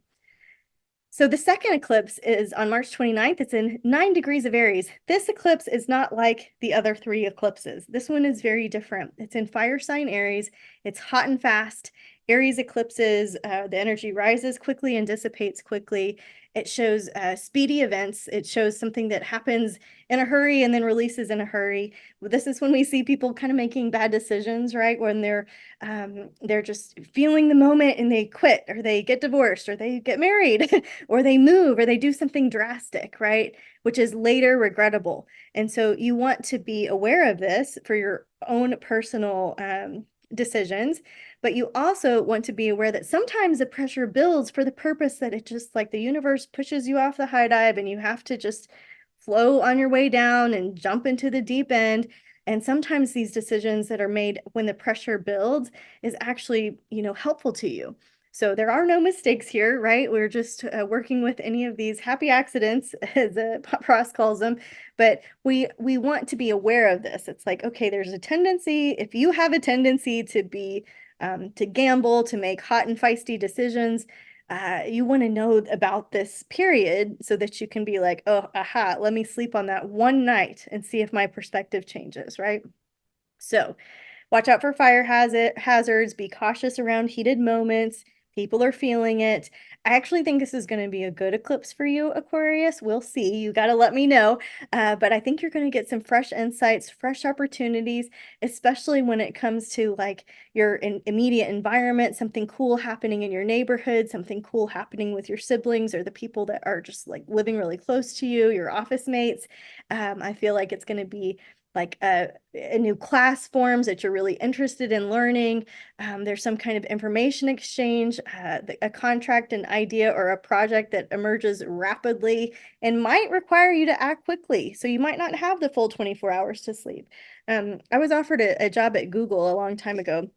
So the second eclipse is on March 29th. It's in 9 degrees of Aries. This eclipse is not like the other 3 eclipses. This one is very different. It's in fire sign Aries. It's hot and fast. Aries eclipses, the energy rises quickly and dissipates quickly. It shows speedy events. It shows something that happens in a hurry and then releases in a hurry. This is when we see people kind of making bad decisions, right? When they're just feeling the moment and they quit, or they get divorced, or they get married, or they move, or they do something drastic, right? Which is later regrettable. And so you want to be aware of this for your own personal decisions, but you also want to be aware that sometimes the pressure builds for the purpose that it just like the universe pushes you off the high dive and you have to just flow on your way down and jump into the deep end. And sometimes these decisions that are made when the pressure builds is actually, helpful to you. So there are no mistakes here, right? We're just working with any of these happy accidents, as Pop Ross calls them. But we want to be aware of this. It's like, okay, there's a tendency, if you have a tendency to be, to gamble, to make hot and feisty decisions, you want to know about this period so that you can be like, oh, aha, let me sleep on that one night and see if my perspective changes, right? So watch out for fire hazards, be cautious around heated moments. People are feeling it. I actually think this is going to be a good eclipse for you, Aquarius. We'll see. You got to let me know. But I think you're going to get some fresh insights, fresh opportunities, especially when it comes to like your immediate environment, something cool happening in your neighborhood, something cool happening with your siblings or the people that are just like living really close to you, your office mates. I feel like it's going to be like a new class forms that you're really interested in learning. There's some kind of information exchange, a contract, an idea, or a project that emerges rapidly and might require you to act quickly. So you might not have the full 24 hours to sleep. I was offered a job at Google a long time ago.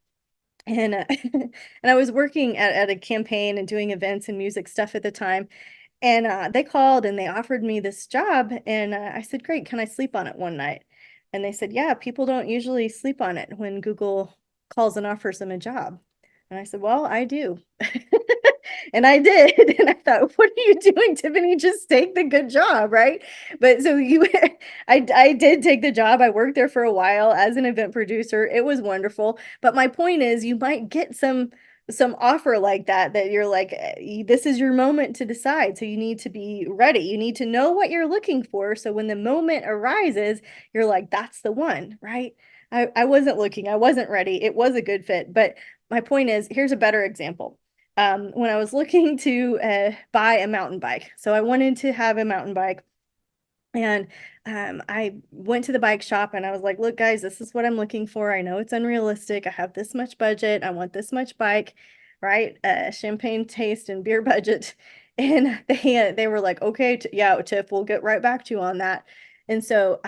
And and I was working at a campaign and doing events and music stuff at the time. And they called and they offered me this job. And I said, great, can I sleep on it one night? And they said, yeah, people don't usually sleep on it when Google calls and offers them a job. And I said, well, I do. And I did. And I thought, what are you doing, Tiffany? Just take the good job, right? But so I did take the job. I worked there for a while as an event producer. It was wonderful. But my point is, you might get some offer like that you're like, this is your moment to decide. So you need to be ready. You need to know what you're looking for. So when the moment arises, you're like, that's the one, right? I wasn't looking. I wasn't ready. It was a good fit. But my point is, here's a better example. When I was looking to buy a mountain bike. So I wanted to have a mountain bike. And I went to the bike shop and I was like, look, guys, this is what I'm looking for. I know it's unrealistic. I have this much budget. I want this much bike, right? Champagne taste and beer budget. And they were like, okay, yeah, Tiff, we'll get right back to you on that. And so,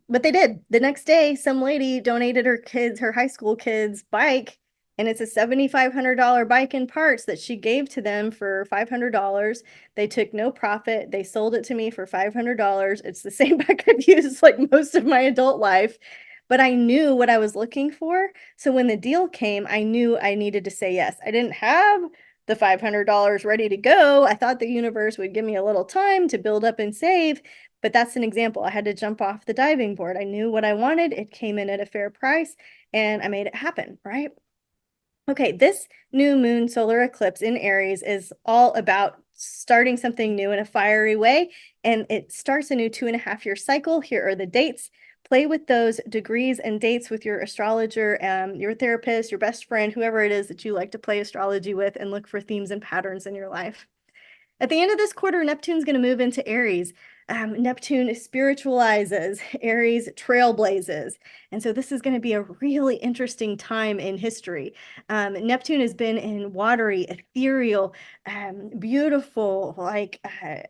but they did. The next day, some lady donated her high school kids' bike, and it's a $7,500 bike in parts that she gave to them for $500. They took no profit. They sold it to me for $500. It's the same bike I've used like most of my adult life, but I knew what I was looking for. So when the deal came, I knew I needed to say yes. I didn't have the $500 ready to go. I thought the universe would give me a little time to build up and save, but that's an example. I had to jump off the diving board. I knew what I wanted. It came in at a fair price and I made it happen, right? Okay, this new moon solar eclipse in Aries is all about starting something new in a fiery way, and it starts a new 2.5-year cycle. Here are the dates. Play with those degrees and dates with your astrologer, your therapist, your best friend, whoever it is that you like to play astrology with, and look for themes and patterns in your life. At the end of this quarter, Neptune's going to move into Aries. Neptune spiritualizes, Aries trailblazes. And so this is going to be a really interesting time in history. Neptune has been in watery, ethereal, beautiful, like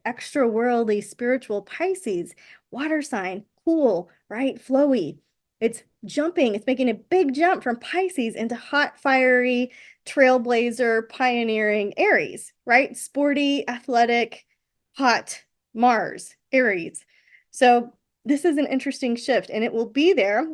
extra worldly, spiritual Pisces, water sign, cool, right? Flowy. It's jumping, it's making a big jump from Pisces into hot, fiery, trailblazer, pioneering Aries, right? Sporty, athletic, hot Mars, Aries. So this is an interesting shift, and it will be there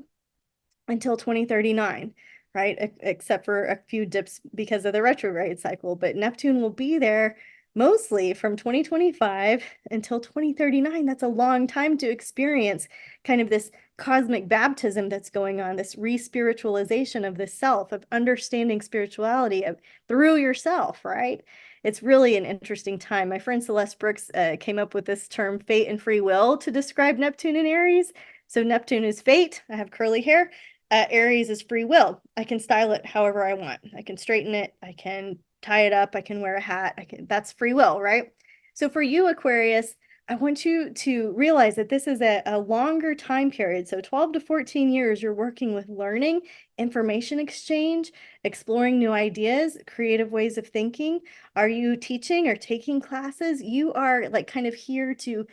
until 2039, right? Except for a few dips because of the retrograde cycle. But Neptune will be there mostly from 2025 until 2039. That's a long time to experience kind of this cosmic baptism that's going on, this re-spiritualization of the self, of understanding spirituality through yourself, right? It's really an interesting time. My friend Celeste Brooks came up with this term, fate and free will, to describe Neptune and Aries. So Neptune is fate. I have curly hair. Aries is free will. I can style it however I want. I can straighten it. I can tie it up. I can wear a hat. That's free will, right? So for you, Aquarius, I want you to realize that this is a longer time period. So 12 to 14 years, you're working with learning, information exchange, exploring new ideas, creative ways of thinking. Are you teaching or taking classes? You are like kind of here to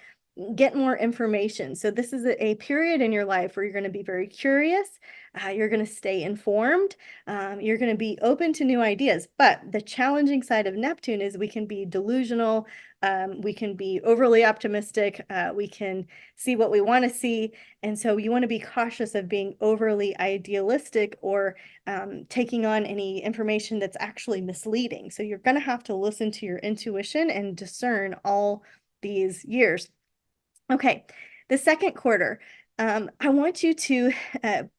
get more information. So this is a period in your life where you're going to be very curious. You're going to stay informed. You're going to be open to new ideas. But the challenging side of Neptune is we can be delusional. We can be overly optimistic. We can see what we want to see. And so you want to be cautious of being overly idealistic or taking on any information that's actually misleading. So you're going to have to listen to your intuition and discern all these years. Okay, the second quarter, I want you to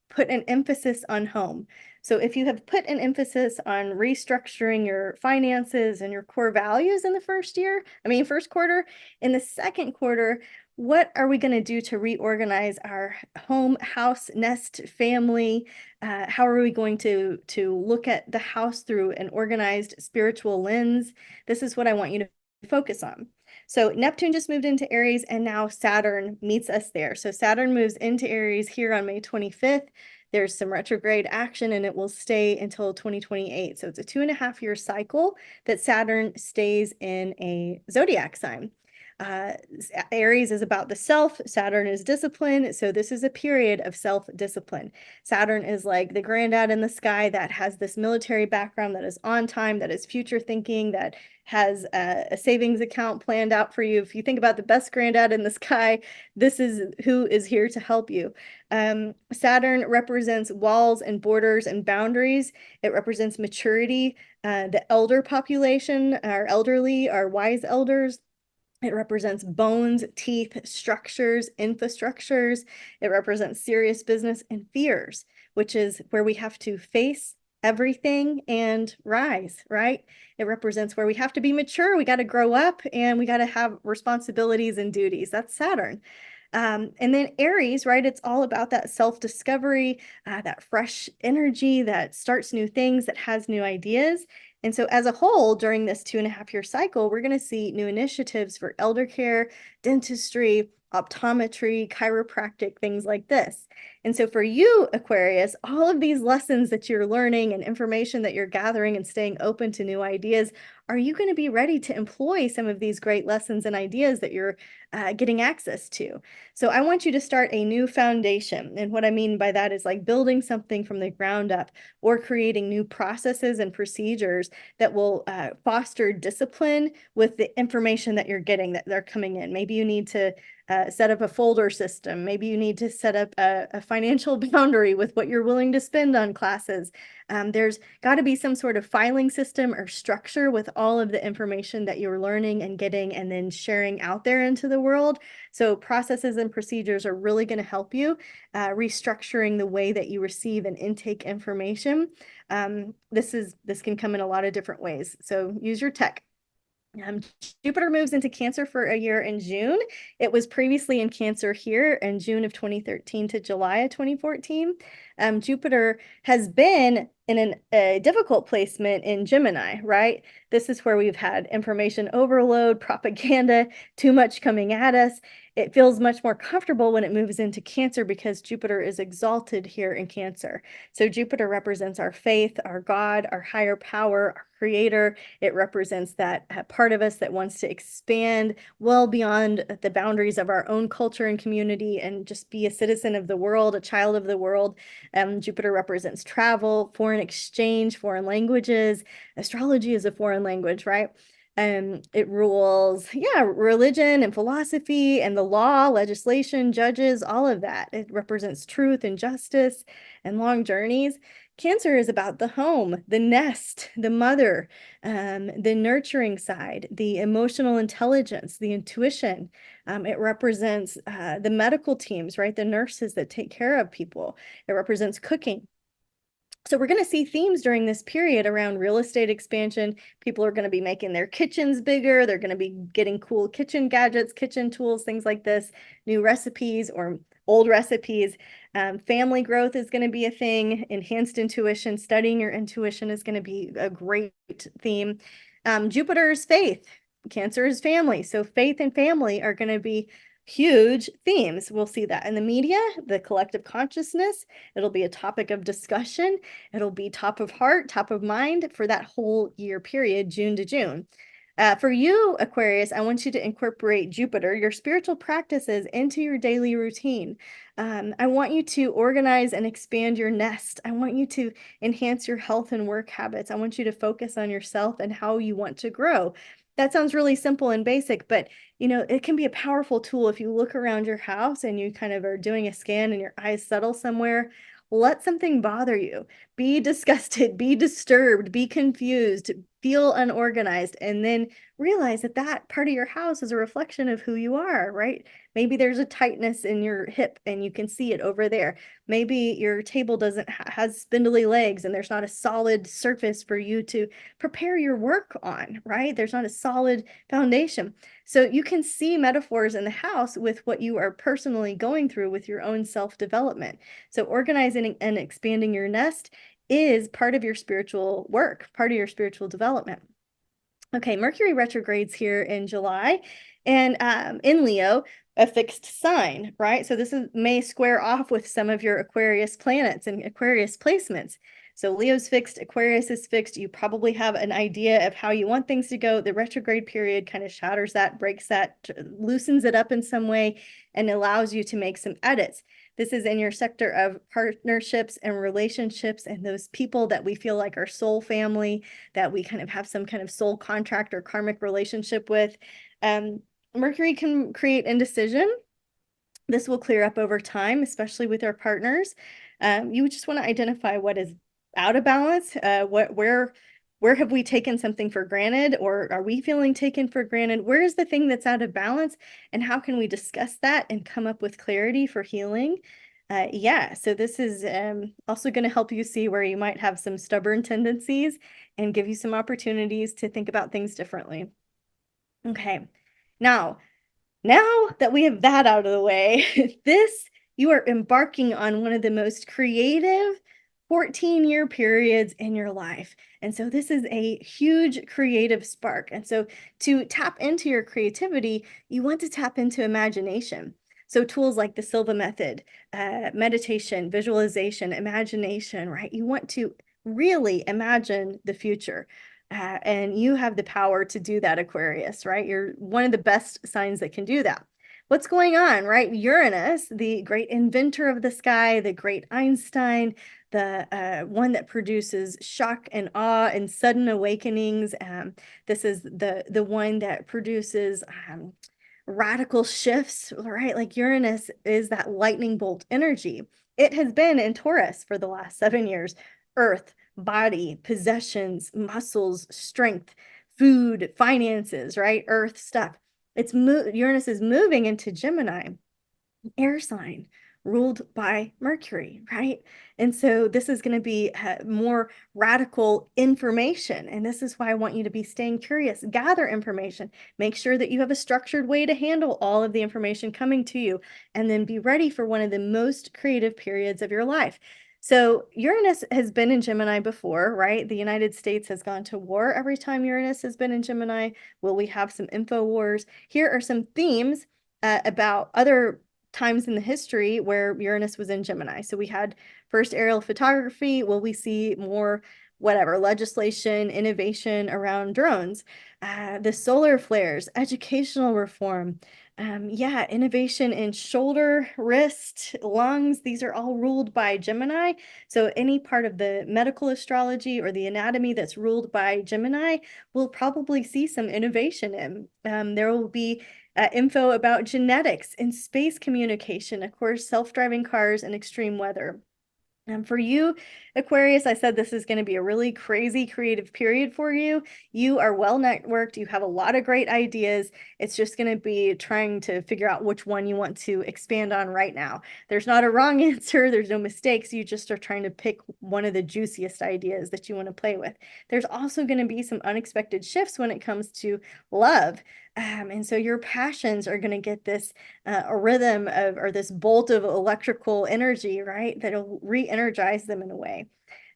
put an emphasis on home. So if you have put an emphasis on restructuring your finances and your core values in the first quarter, in the second quarter, what are we going to do to reorganize our home, house, nest, family? How are we going to look at the house through an organized spiritual lens? This is what I want you to focus on. So Neptune just moved into Aries, and now Saturn meets us there. So Saturn moves into Aries here on May 25th. There's some retrograde action, and it will stay until 2028. So it's a 2.5-year cycle that Saturn stays in a zodiac sign. Aries is about the self. Saturn is discipline. So this is a period of self-discipline. Saturn is like the granddad in the sky that has this military background, that is on time, that is future thinking, that has a savings account planned out for you. If you think about the best granddad in the sky, this is who is here to help you. Saturn represents walls and borders and boundaries. It represents maturity, the elder population, our elderly, our wise elders. It represents bones, teeth, structures, infrastructures. It represents serious business and fears, which is where we have to face everything and rise, right? It represents where we have to be mature. We got to grow up and we got to have responsibilities and duties. That's Saturn. And then Aries, right? It's all about that self-discovery, that fresh energy that starts new things, that has new ideas. And so as a whole, during this 2.5-year cycle, we're going to see new initiatives for elder care, dentistry, optometry, chiropractic, things like this. And so for you, Aquarius, all of these lessons that you're learning and information that you're gathering and staying open to new ideas, are you going to be ready to employ some of these great lessons and ideas that you're getting access to? So I want you to start a new foundation. And what I mean by that is like building something from the ground up or creating new processes and procedures that will foster discipline with the information that you're getting that they're coming in. Maybe you need to set up a folder system. Maybe you need to set up a financial boundary with what you're willing to spend on classes. There's got to be some sort of filing system or structure with all of the information that you're learning and getting and then sharing out there into the world. So processes and procedures are really going to help you restructuring the way that you receive and intake information. This can come in a lot of different ways. So use your tech. Jupiter moves into Cancer for a year in June. It was previously in Cancer here in June of 2013 to July of 2014. Jupiter has been in a difficult placement in Gemini, right? This is where we've had information overload, propaganda, too much coming at us. It feels much more comfortable when it moves into Cancer because Jupiter is exalted here in Cancer. So Jupiter represents our faith, our God, our higher power, our creator. It represents that part of us that wants to expand well beyond the boundaries of our own culture and community and just be a citizen of the world, a child of the world. Jupiter represents travel, foreign exchange, foreign languages. Astrology is a foreign language, right? It rules, religion and philosophy and the law, legislation, judges, all of that. It represents truth and justice and long journeys. Cancer is about the home, the nest, the mother, the nurturing side, the emotional intelligence, the intuition. It represents the medical teams, right? The nurses that take care of people. It represents cooking. So we're going to see themes during this period around real estate expansion. People are going to be making their kitchens bigger. They're going to be getting cool kitchen gadgets, kitchen tools, things like this, new recipes or old recipes. Family growth is going to be a thing. Enhanced intuition, studying your intuition is going to be a great theme. Jupiter's faith, Cancer is family. So faith and family are going to be huge themes. We'll see that in the media, the collective consciousness. It'll be a topic of discussion. It'll be top of heart, top of mind for that whole year period, June to June. For you, Aquarius, I want you to incorporate Jupiter, your spiritual practices, into your daily routine. I want you to organize and expand your nest. I want you to enhance your health and work habits. I want you to focus on yourself and how you want to grow. That sounds really simple and basic, but it can be a powerful tool if you look around your house and you kind of are doing a scan and your eyes settle somewhere. Let something bother you. Be disgusted, be disturbed, be confused, feel unorganized, and then realize that that part of your house is a reflection of who you are, right? Maybe there's a tightness in your hip and you can see it over there. Maybe your table has spindly legs and there's not a solid surface for you to prepare your work on, right? There's not a solid foundation. So you can see metaphors in the house with what you are personally going through with your own self-development. So organizing and expanding your nest is part of your spiritual work, part of your spiritual development. Okay, Mercury retrogrades here in July and in Leo, a fixed sign, right? So this may square off with some of your Aquarius planets and Aquarius placements. So Leo's fixed, Aquarius is fixed. You probably have an idea of how you want things to go. The retrograde period kind of shatters that, breaks that, loosens it up in some way, and allows you to make some edits. This is in your sector of partnerships and relationships and those people that we feel like our soul family, that we kind of have some kind of soul contract or karmic relationship with. Mercury can create indecision. This will clear up over time, especially with our partners. You just want to identify what is out of balance, where have we taken something for granted, or are we feeling taken for granted? Where is the thing that's out of balance, and how can we discuss that and come up with clarity for healing? So this is also going to help you see where you might have some stubborn tendencies and give you some opportunities to think about things differently. Okay, now that we have that out of the way, you are embarking on one of the most creative, 14-year periods in your life. And so this is a huge creative spark. And so to tap into your creativity, you want to tap into imagination. So tools like the Silva method, meditation, visualization, imagination, right? You want to really imagine the future. And you have the power to do that, Aquarius, right? You're one of the best signs that can do that. What's going on, right? Uranus, the great inventor of the sky, the great Einstein, the one that produces shock and awe and sudden awakenings. This is the one that produces radical shifts, right? Like Uranus is that lightning bolt energy. It has been in Taurus for the last 7 years. Earth, body, possessions, muscles, strength, food, finances, right? Earth stuff. Uranus is moving into Gemini, air sign ruled by Mercury, right? And so this is going to be more radical information. And this is why I want you to be staying curious, gather information, make sure that you have a structured way to handle all of the information coming to you, and then be ready for one of the most creative periods of your life. So Uranus has been in Gemini before, right? The United States has gone to war every time Uranus has been in Gemini. Will we have some info wars? Here are some themes about other times in the history where Uranus was in Gemini. So we had first aerial photography. Will we see more, whatever, legislation, innovation around drones? The solar flares, educational reform. Innovation in shoulder, wrist, lungs. These are all ruled by Gemini. So any part of the medical astrology or the anatomy that's ruled by Gemini will probably see some innovation in. There will be info about genetics and space communication, of course, self-driving cars and extreme weather. For you, Aquarius, I said this is going to be a really crazy creative period for you. You are well networked. You have a lot of great ideas. It's just going to be trying to figure out which one you want to expand on right now. There's not a wrong answer. There's no mistakes. You just are trying to pick one of the juiciest ideas that you want to play with. There's also going to be some unexpected shifts when it comes to love. And so your passions are going to get this a rhythm of, or this bolt of electrical energy, right? That'll re-energize them in a way.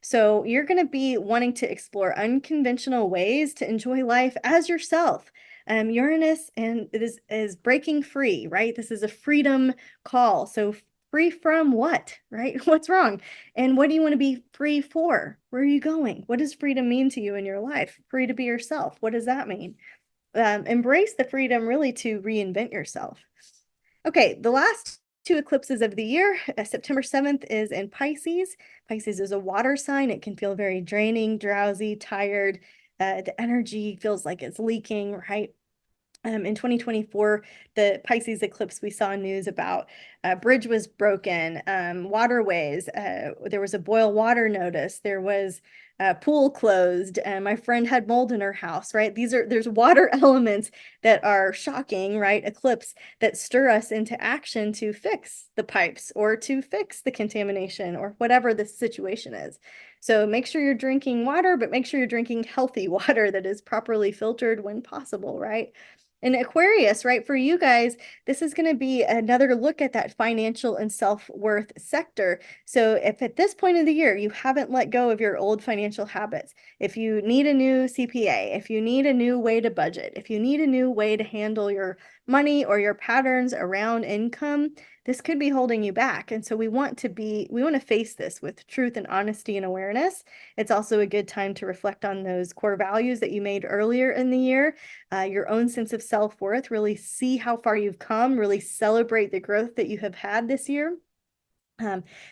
So you're going to be wanting to explore unconventional ways to enjoy life as yourself. Uranus and it is breaking free, right? This is a freedom call. So free from what, right? What's wrong? And what do you want to be free for? Where are you going? What does freedom mean to you in your life? Free to be yourself. What does that mean? Embrace the freedom really to reinvent yourself. Okay, the last 2 eclipses of the year, September 7th is in Pisces. Pisces is a water sign. It can feel very draining, drowsy, tired. The energy feels like it's leaking, right? In 2024, the Pisces eclipse, we saw news about a bridge was broken, waterways, there was a boil water notice, there was a pool closed, and my friend had mold in her house, right? There's water elements that are shocking, right? Eclipse that stir us into action to fix the pipes or to fix the contamination or whatever the situation is. So make sure you're drinking water, but make sure you're drinking healthy water that is properly filtered when possible, right? And Aquarius, right, for you guys, this is going to be another look at that financial and self-worth sector. So if at this point of the year you haven't let go of your old financial habits, if you need a new CPA, if you need a new way to budget, if you need a new way to handle your money or your patterns around income, this could be holding you back. And so we want to face this with truth and honesty and awareness. It's also a good time to reflect on those core values that you made earlier in the year, your own sense of self-worth, really see how far you've come, really celebrate the growth that you have had this year.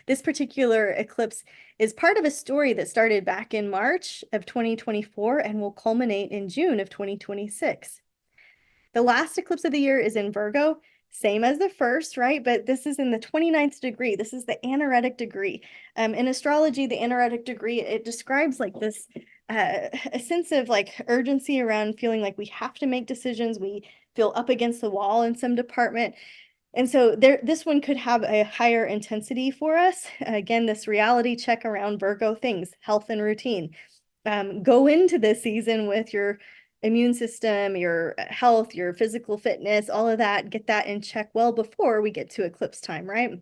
This particular eclipse is part of a story that started back in March of 2024 and will culminate in June of 2026. The last eclipse of the year is in Virgo, same as the first, right? But this is in the 29th degree. This is the anaretic degree. In astrology, the anaretic degree, it describes like this, a sense of like urgency around feeling like we have to make decisions. We feel up against the wall in some department. And so this one could have a higher intensity for us. Again, this reality check around Virgo things, health and routine. Go into this season with your immune system, your health, your physical fitness, all of that, get that in check well before we get to eclipse time, right?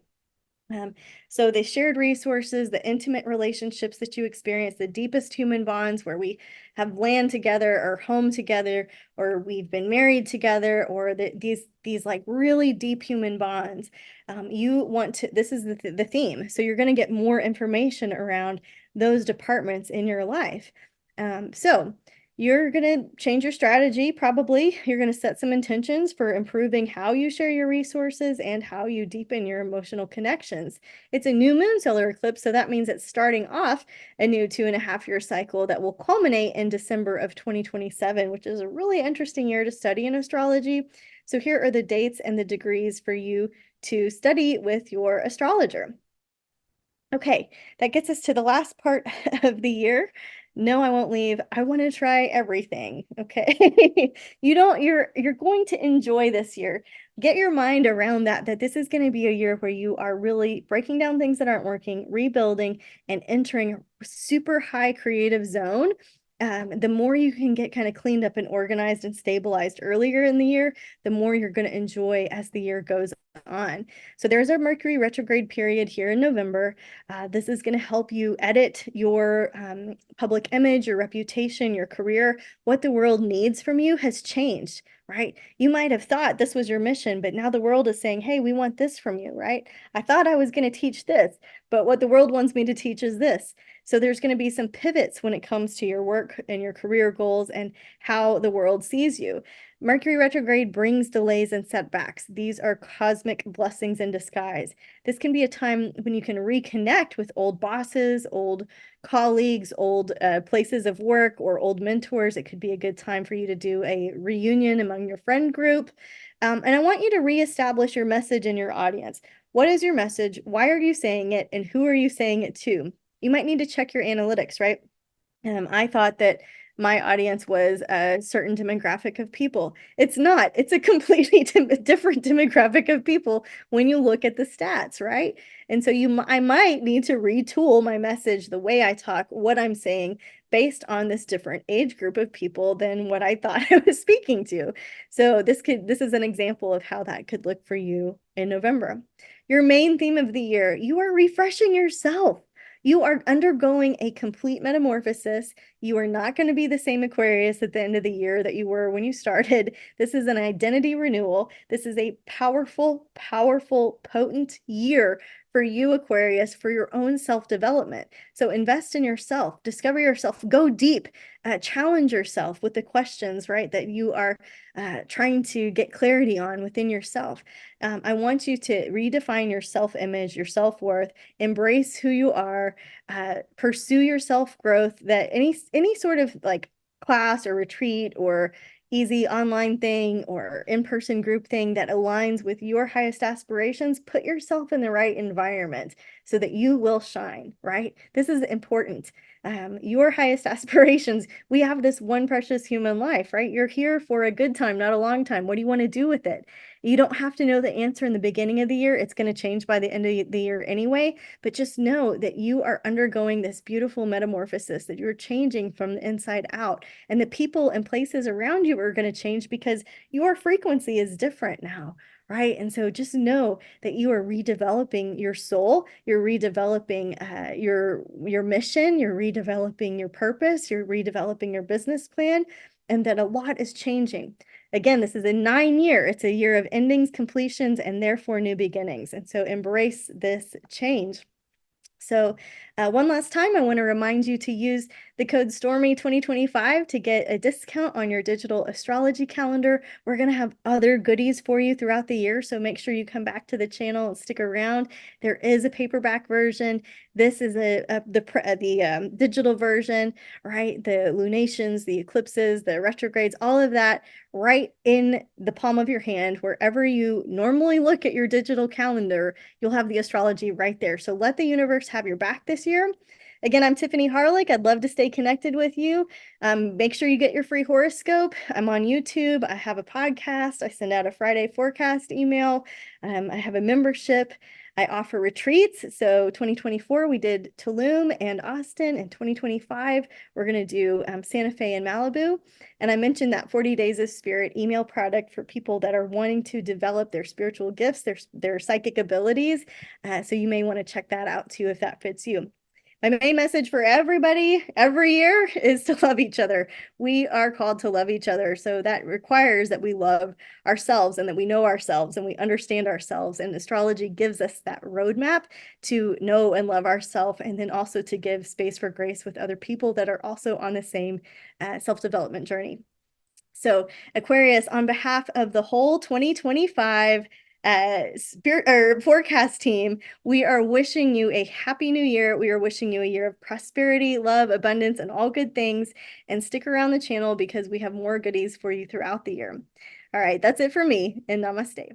So the shared resources, the intimate relationships that you experience, the deepest human bonds where we have land together or home together, or we've been married together, or these like really deep human bonds, you want to, this is the theme. So you're going to get more information around those departments in your life. So you're going to change your strategy, probably. You're going to set some intentions for improving how you share your resources and how you deepen your emotional connections. It's a new moon solar eclipse, so that means it's starting off a new 2.5-year cycle that will culminate in December of 2027, which is a really interesting year to study in astrology. So here are the dates and the degrees for you to study with your astrologer. Okay, that gets us to the last part of the year. No, I won't leave. I want to try everything. Okay. You're going to enjoy this year. Get your mind around that this is going to be a year where you are really breaking down things that aren't working, rebuilding, and entering a super high creative zone. The more you can get kind of cleaned up and organized and stabilized earlier in the year, the more you're going to enjoy as the year goes on. So there's our Mercury retrograde period here in November. This is going to help you edit your public image, your reputation, your career. What the world needs from you has changed, right? You might have thought this was your mission, but now the world is saying, hey, we want this from you, right? I thought I was going to teach this, but what the world wants me to teach is this. So there's going to be some pivots when it comes to your work and your career goals and how the world sees you. Mercury retrograde brings delays and setbacks. These are cosmic blessings in disguise. This can be a time when you can reconnect with old bosses, old colleagues, old places of work, or old mentors. It could be a good time for you to do a reunion among your friend group. And I want you to reestablish your message in your audience. What is your message? Why are you saying it? And who are you saying it to? You might need to check your analytics, right? I thought that my audience was a certain demographic of people. It's not. It's a completely different demographic of people when you look at the stats, right? And so I might need to retool my message, the way I talk, what I'm saying, based on this different age group of people than what I thought I was speaking to. So this is an example of how that could look for you in November. Your main theme of the year, you are refreshing yourself. You are undergoing a complete metamorphosis. You are not going to be the same Aquarius at the end of the year that you were when you started. This is an identity renewal. This is a powerful, powerful, potent year for you, Aquarius, for your own self-development. So invest in yourself, discover yourself, go deep, challenge yourself with the questions, right, that you are trying to get clarity on within yourself. I want you to redefine your self-image, your self-worth, embrace who you are, pursue your self-growth, that any sort of like class or retreat or easy online thing or in-person group thing that aligns with your highest aspirations, put yourself in the right environment so that you will shine, right? This is important. Your highest aspirations, we have this one precious human life, right? You're here for a good time, not a long time. What do you want to do with it? You don't have to know the answer in the beginning of the year. It's going to change by the end of the year anyway, but just know that you are undergoing this beautiful metamorphosis, that you're changing from the inside out, and the people and places around you are going to change because your frequency is different now, right? And so just know that you are redeveloping your soul, you're redeveloping your mission, you're redeveloping your purpose, you're redeveloping your business plan, and that a lot is changing. Again, this is a 9-year. It's a year of endings, completions, and therefore new beginnings. And so embrace this change. So one last time, I want to remind you to use the code Stormie 2025 to get a discount on your digital astrology calendar. We're going to have other goodies for you throughout the year, so make sure you come back to the channel and stick around. There is a paperback version. This is the digital version, right? The lunations, the eclipses, the retrogrades, all of that right in the palm of your hand. Wherever you normally look at your digital calendar, you'll have the astrology right there. So let the universe have your back this year. Again, I'm Tiffany Harelik. I'd love to stay connected with you. Make sure you get your free horoscope. I'm on YouTube. I have a podcast. I send out a Friday forecast email. I have a membership. I offer retreats. So 2024, we did Tulum and Austin. And 2025, we're going to do Santa Fe and Malibu. And I mentioned that 40 Days of Spirit email product for people that are wanting to develop their spiritual gifts, their psychic abilities. So you may want to check that out too if that fits you. My main message for everybody every year is to love each other. We are called to love each other. So that requires that we love ourselves and that we know ourselves and we understand ourselves. And astrology gives us that roadmap to know and love ourselves, and then also to give space for grace with other people that are also on the same self-development journey. So Aquarius, on behalf of the whole 2025 spirit or forecast team, we are wishing you a happy new year. We are wishing you a year of prosperity, love, abundance, and all good things. And stick around the channel because we have more goodies for you throughout the year. All right, that's it for me, and namaste.